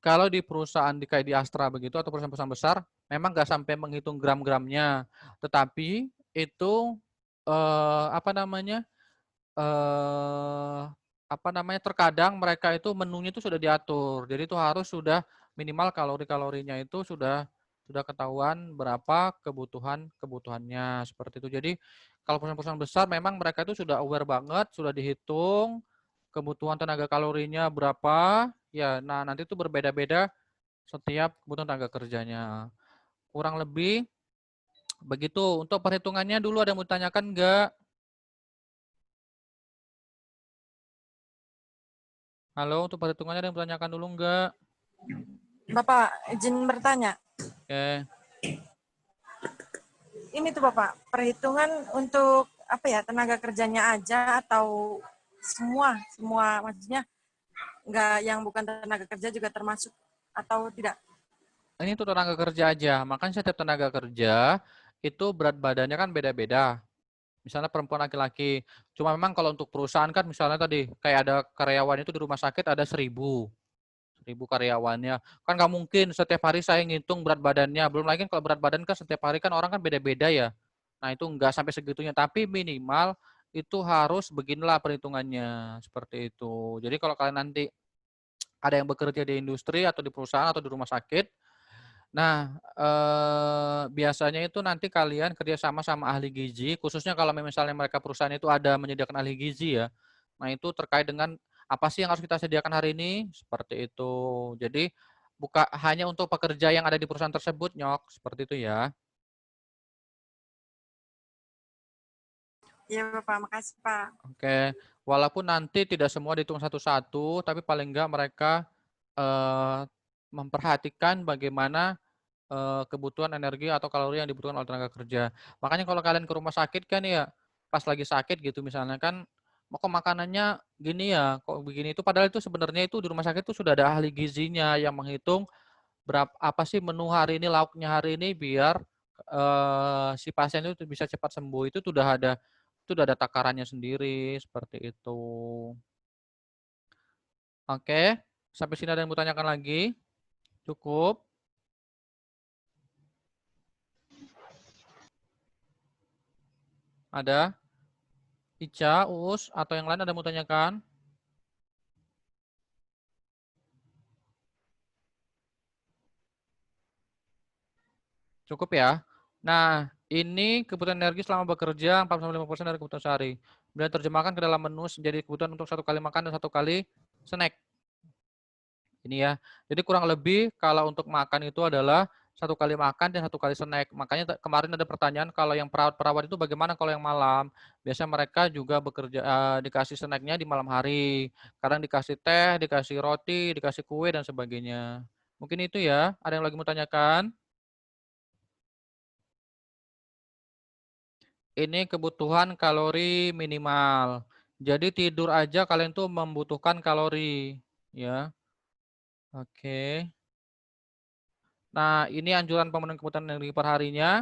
kalau di perusahaan kayak di Astra begitu atau perusahaan-perusahaan besar, memang nggak sampai menghitung gram-gramnya, tetapi itu apa namanya? Terkadang mereka itu menunya itu sudah diatur. Jadi itu harus sudah minimal kalori-kalorinya itu sudah ketahuan berapa kebutuhannya seperti itu. Jadi kalau perusahaan-perusahaan besar memang mereka itu sudah aware banget, sudah dihitung kebutuhan tenaga kalorinya berapa, ya. Nah, nanti itu berbeda-beda setiap kebutuhan tenaga kerjanya. Kurang lebih begitu. Untuk perhitungannya dulu ada yang mau ditanyakan enggak? Halo, untuk perhitungannya ada yang ditanyakan dulu enggak? Bapak, izin bertanya. Oke. Ini tuh Bapak, perhitungan untuk apa ya, tenaga kerjanya aja atau semua maksudnya nggak yang bukan tenaga kerja juga termasuk atau tidak? Ini untuk tenaga kerja aja. Makanya setiap tenaga kerja itu berat badannya kan beda-beda. Misalnya perempuan laki-laki. Cuma memang kalau untuk perusahaan kan misalnya tadi kayak ada karyawan itu di rumah sakit ada 1000 karyawannya. Kan nggak mungkin setiap hari saya ngitung berat badannya. Belum lagi kalau berat badan kan setiap hari kan orang kan beda-beda ya. Nah itu nggak sampai segitunya. Tapi minimal itu harus beginilah perhitungannya. Seperti itu. Jadi kalau kalian nanti ada yang bekerja di industri atau di perusahaan atau di rumah sakit, nah, biasanya itu nanti kalian kerjasama sama ahli gizi, khususnya kalau misalnya mereka perusahaan itu ada menyediakan ahli gizi ya. Nah, itu terkait dengan apa sih yang harus kita sediakan hari ini, seperti itu. Jadi, bukan hanya untuk pekerja yang ada di perusahaan tersebut, Nyok, seperti itu ya. Iya Bapak, makasih Pak. Oke, walaupun nanti tidak semua dihitung satu-satu, tapi paling enggak mereka memperhatikan bagaimana kebutuhan energi atau kalori yang dibutuhkan oleh tenaga kerja. Makanya kalau kalian ke rumah sakit kan ya, pas lagi sakit gitu misalnya kan, kok makanannya gini ya, kok begini itu padahal itu sebenarnya itu di rumah sakit itu sudah ada ahli gizinya yang menghitung apa sih menu hari ini, lauknya hari ini biar si pasien itu bisa cepat sembuh. Itu udah ada takarannya sendiri seperti itu. Oke, sampai sini ada yang mau tanyakan lagi? Cukup? Ada? Ica, Uus, atau yang lain ada yang mau tanyakan? Cukup ya. Nah, ini kebutuhan energi selama bekerja 45% dari kebutuhan sehari. Bila terjemahkan ke dalam menu menjadi kebutuhan untuk 1 kali makan dan 1 kali snack. Ini ya. Jadi kurang lebih kalau untuk makan itu adalah 1 kali makan dan 1 kali snack. Makanya kemarin ada pertanyaan kalau yang perawat-perawat itu bagaimana kalau yang malam? Biasanya mereka juga bekerja dikasih snacknya di malam hari. Kadang dikasih teh, dikasih roti, dikasih kue dan sebagainya. Mungkin itu ya. Ada yang lagi mau tanyakan? Ini kebutuhan kalori minimal. Jadi tidur aja kalian tuh membutuhkan kalori, ya. Oke. Nah, ini anjuran pemenuhan kebutuhan energi per harinya.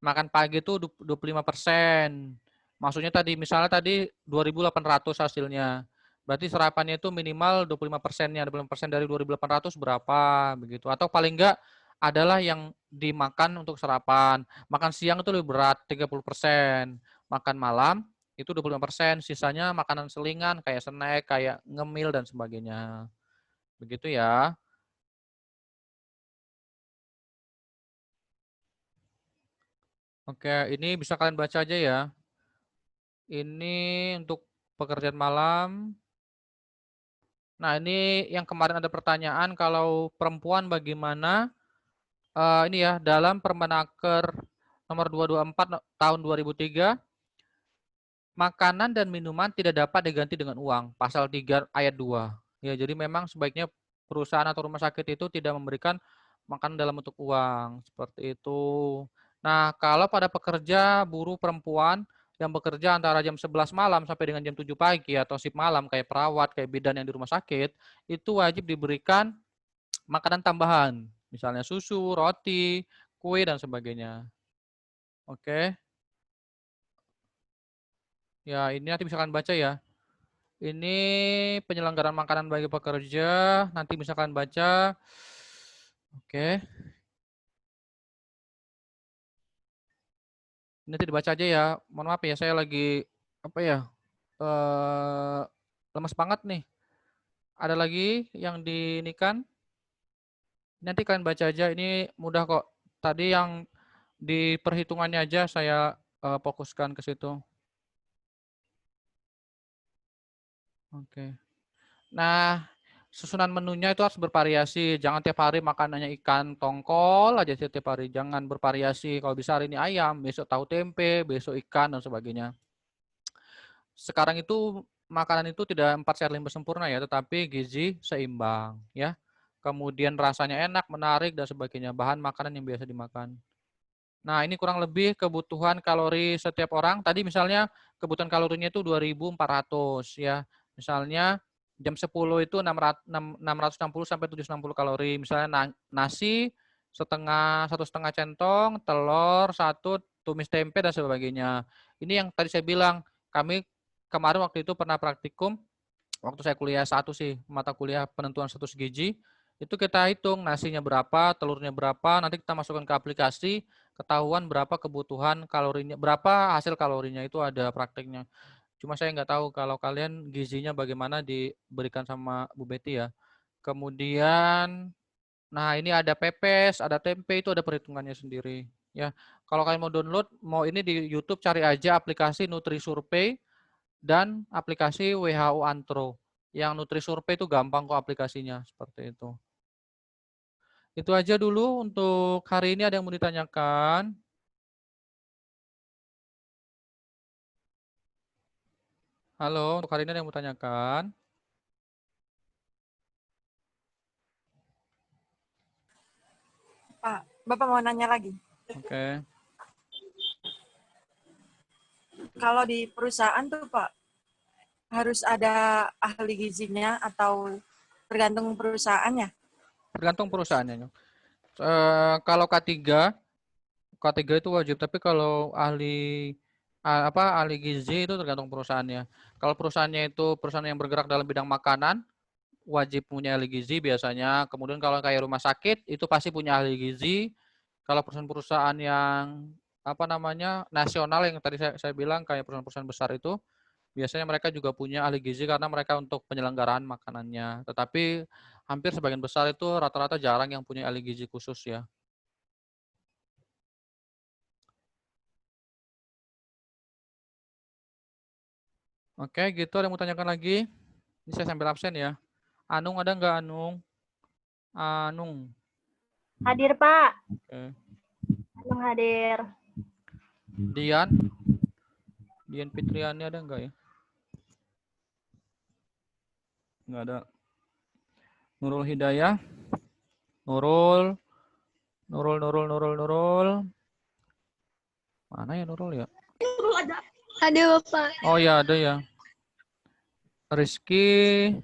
Makan pagi itu 25%. Maksudnya tadi misalnya tadi 2.800 hasilnya. Berarti sarapannya itu minimal 25%-nya. 25% dari 2.800 berapa begitu. Atau paling enggak adalah yang dimakan untuk sarapan. Makan siang itu lebih berat 30%. Makan malam itu 25%. Sisanya makanan selingan kayak snack, kayak ngemil dan sebagainya. Begitu ya. Oke, ini bisa kalian baca aja ya. Ini untuk pekerjaan malam. Nah, ini yang kemarin ada pertanyaan kalau perempuan bagaimana? Ini ya, dalam Permenaker nomor 224 tahun 2003, makanan dan minuman tidak dapat diganti dengan uang. Pasal 3 ayat 2. Ya, jadi memang sebaiknya perusahaan atau rumah sakit itu tidak memberikan makanan dalam bentuk uang. Seperti itu. Nah, kalau pada pekerja buruh perempuan yang bekerja antara jam 11 malam sampai dengan jam 7 pagi atau shift malam kayak perawat, kayak bidan yang di rumah sakit, itu wajib diberikan makanan tambahan. Misalnya susu, roti, kue, dan sebagainya. Oke. Ya, ini nanti bisa kalian baca ya. Ini penyelenggaraan makanan bagi pekerja. Nanti bisa kalian baca. Oke. Ini nanti dibaca aja ya. Mohon maaf ya, saya lagi apa ya? Lemas banget nih. Ada lagi yang diinikan? Nanti kalian baca aja, ini mudah kok. Tadi yang di perhitungannya aja saya fokuskan ke situ. Oke. Nah, susunan menunya itu harus bervariasi. Jangan tiap hari makanannya ikan tongkol aja tiap hari. Jangan bervariasi. Kalau bisa hari ini ayam, besok tahu tempe, besok ikan dan sebagainya. Sekarang itu makanan itu tidak 4 sehat 5 sempurna ya, tetapi gizi seimbang ya. Kemudian rasanya enak, menarik dan sebagainya. Bahan makanan yang biasa dimakan. Nah, ini kurang lebih kebutuhan kalori setiap orang. Tadi misalnya kebutuhan kalorinya itu 2.400 ya. Misalnya jam 10 itu 660 sampai 760 kalori. Misalnya nasi satu setengah centong, telur satu, tumis tempe dan sebagainya. Ini yang tadi saya bilang, kami kemarin waktu itu pernah praktikum, waktu saya kuliah satu sih, mata kuliah penentuan status gizi, itu kita hitung nasinya berapa, telurnya berapa, nanti kita masukkan ke aplikasi, ketahuan berapa kebutuhan kalorinya, berapa hasil kalorinya, itu ada prakteknya. Cuma saya nggak tahu kalau kalian gizinya bagaimana diberikan sama Bu Betty ya. Kemudian, nah ini ada pepes, ada tempe, itu ada perhitungannya sendiri. Ya, kalau kalian mau download, mau ini di YouTube cari aja aplikasi Nutri Survey dan aplikasi WHO Antro. Yang Nutri Survey itu gampang kok aplikasinya, seperti itu. Itu aja dulu untuk hari ini. Ada yang mau ditanyakan? Halo, untuk hari ini ada yang mau tanyakan? Pak, Bapak mau nanya lagi. Oke. Kalau di perusahaan tuh Pak, harus ada ahli gizinya atau tergantung perusahaannya? Tergantung perusahaannya. Kalau K3 itu wajib, tapi kalau ahli gizi itu tergantung perusahaannya. Kalau perusahaannya itu perusahaan yang bergerak dalam bidang makanan, wajib punya ahli gizi biasanya. Kemudian kalau kayak rumah sakit itu pasti punya ahli gizi. Kalau perusahaan-perusahaan yang nasional yang tadi saya bilang kayak perusahaan-perusahaan besar itu, biasanya mereka juga punya ahli gizi karena mereka untuk penyelenggaraan makanannya. Tetapi hampir sebagian besar itu rata-rata jarang yang punya ahli gizi khusus ya. Oke, gitu. Ada yang mau tanyakan lagi? Ini saya sambil absen ya. Anung ada nggak, Anung? Anung. Hadir, Pak. Oke. Anung hadir. Dian Fitriani ada nggak ya? Nggak ada. Nurul Hidayah. Nurul. Mana ya Nurul ya? Ada Bapak. Oh ya ada ya. Rizky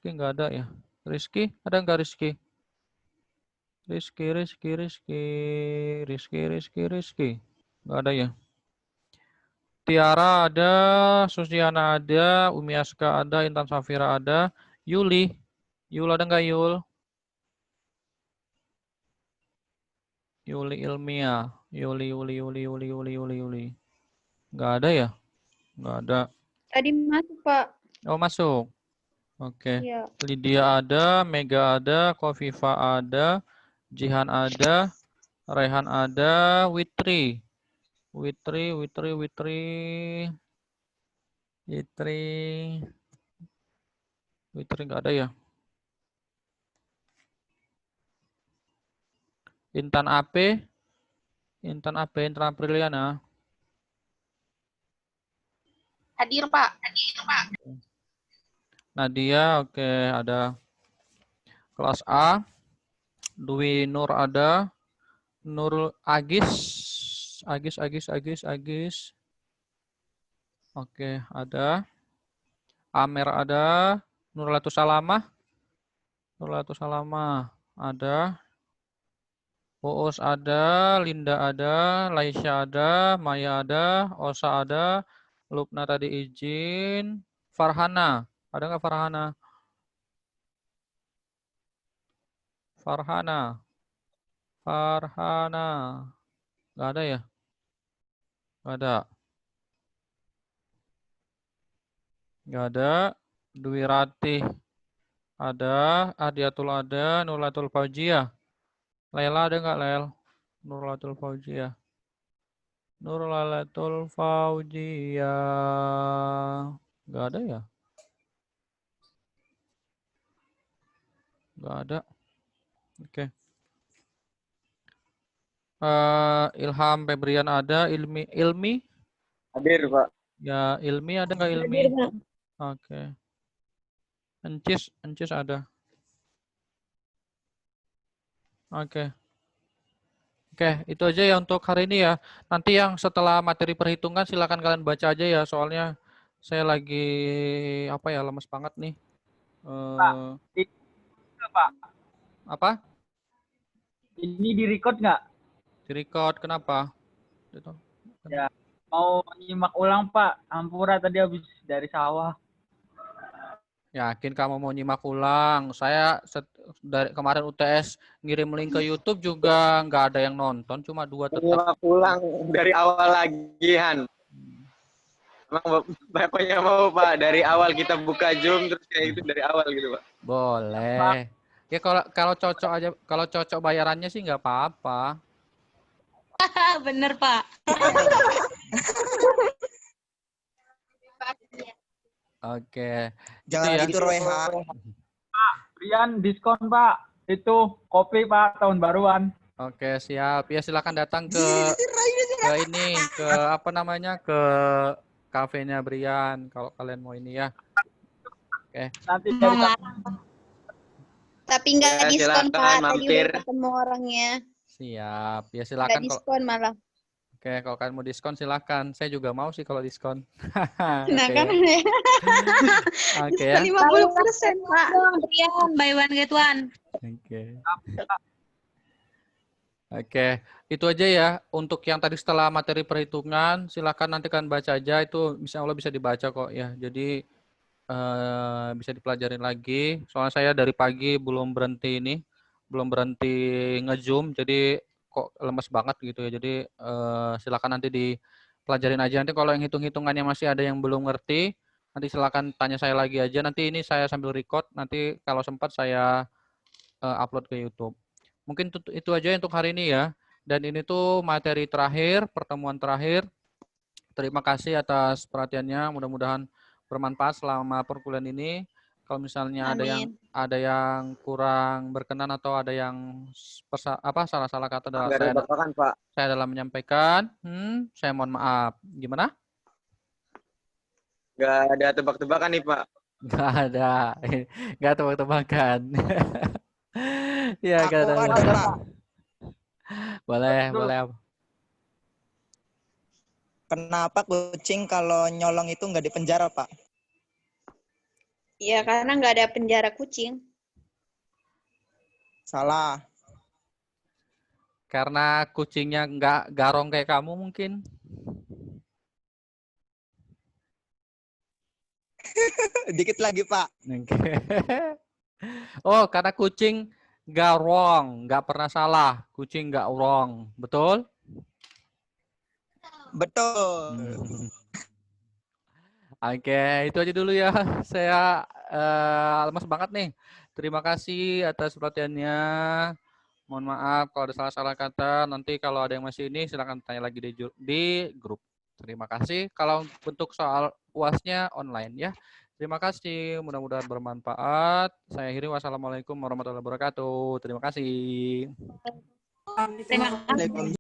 nggak ada ya. Rizky ada nggak Rizky? Rizky. Nggak ada ya. Tiara ada, Susiana ada, Umi Aska ada, Intan Safira ada, Yuli ada nggak Yul? Yuli Ilmiah, Yuli. Nggak ada ya? Nggak ada. Tadi masuk, Pak. Oh masuk. Oke. Iya. Lydia ada, Mega ada, Kofifa ada, Jihan ada, Rehan ada, Witri nggak ada ya. Intan Apriliana. Hadir, Pak. Nadia, oke, ada. Kelas A, Dwi Nur ada, Nur Agis. Oke, ada. Amer ada, Nurlatus Salamah ada. Uus ada, Linda ada, Laisya ada, Maya ada, Osa ada, Lupna tadi izin, Farhana. Ada nggak Farhana? Nggak ada ya? Nggak ada. Nggak ada. Dwi Ratih Ada. Adiatul ada. Nurlatul Faujiyah. Laila ada nggak, Lel? Nurlatul Faujiyah. Nurlatul Faujiyah. Nggak ada ya? Nggak ada. Oke. Ilham Febrian ada. Ilmi? Hadir, Pak. Ya, Ilmi ada nggak Ilmi? Hadir, Pak. Oke. Encis ada. Oke. Oke, itu aja ya untuk hari ini ya. Nanti yang setelah materi perhitungan silakan kalian baca aja ya. Soalnya saya lagi lemes banget nih. Pak, Apa? ini di-record nggak? Di-record kenapa? Gitu. Ya, mau nyimak ulang, Pak. Ampura tadi habis dari sawah. Yakin kamu mau nyimak ulang? Saya dari kemarin UTS ngirim link ke YouTube juga nggak ada yang nonton, cuma 2 tetap. Nyimak ulang dari awal lagi, Han. Emang bapaknya mau, Pak, dari awal kita buka Zoom terus kayak gitu dari awal gitu, Pak. Boleh. Ya kalau cocok aja, kalau cocok bayarannya sih nggak apa-apa. Bener, Pak. Oke. Jangan Itu ya. gitu, Royhan. Brian, diskon, Pak. Itu kopi, Pak, tahun baruan. Oke, siap. Ya silakan datang ke ini, ke apa namanya, ke kafenya Brian kalau kalian mau ini ya. Oke. Nanti dari Tapi nggak Ya, diskon, silakan Pak. Tadi mampir. udah ketemu orangnya. Siap. Ya Nggak silakan kalau diskon malah. Oke, kalau kalian mau diskon silakan. Saya juga mau sih kalau diskon. Nah, Oke. kan Oke ya. 50%, Pak. Brian, buy one get one. Oke. Oke, itu aja ya untuk yang tadi setelah materi perhitungan. Silakan nanti kalian baca aja, itu insya Allah bisa dibaca kok ya. Jadi bisa dipelajarin lagi. Soalnya saya dari pagi belum berhenti nge-zoom, jadi kok lemes banget gitu ya. Jadi silakan nanti dipelajarin aja. Nanti kalau yang hitung-hitungannya masih ada yang belum ngerti, nanti silakan tanya saya lagi aja. Nanti ini saya sambil record, nanti kalau sempat saya upload ke YouTube. Mungkin itu aja untuk hari ini ya. Dan ini tuh materi terakhir, pertemuan terakhir. Terima kasih atas perhatiannya. Mudah-mudahan bermanfaat selama perkuliahan ini. Kalau misalnya ada yang kurang berkenan atau ada yang salah-salah kata saya dalam menyampaikan, saya mohon maaf. Gimana? Nggak ada tebak-tebakan nih, Pak. Nggak ada. Nggak tebak-tebakan. Ya, nggak ada. Boleh. Kenapa kucing kalau nyolong itu nggak dipenjara, Pak? Iya, karena nggak ada penjara kucing. Salah. Karena kucingnya nggak garong kayak kamu mungkin. Dikit lagi, Pak. Oh, karena kucing nggak wrong, nggak pernah salah. Kucing nggak wrong, betul? Betul. Oke, itu aja dulu ya. Saya lemas banget nih. Terima kasih atas perhatiannya. Mohon maaf kalau ada salah-salah kata. Nanti kalau ada yang masih ini, silakan tanya lagi di grup. Terima kasih. Kalau bentuk soal UASnya online ya. Terima kasih. Mudah-mudahan bermanfaat. Saya akhiri. Wassalamualaikum warahmatullahi wabarakatuh. Terima kasih. Terima kasih.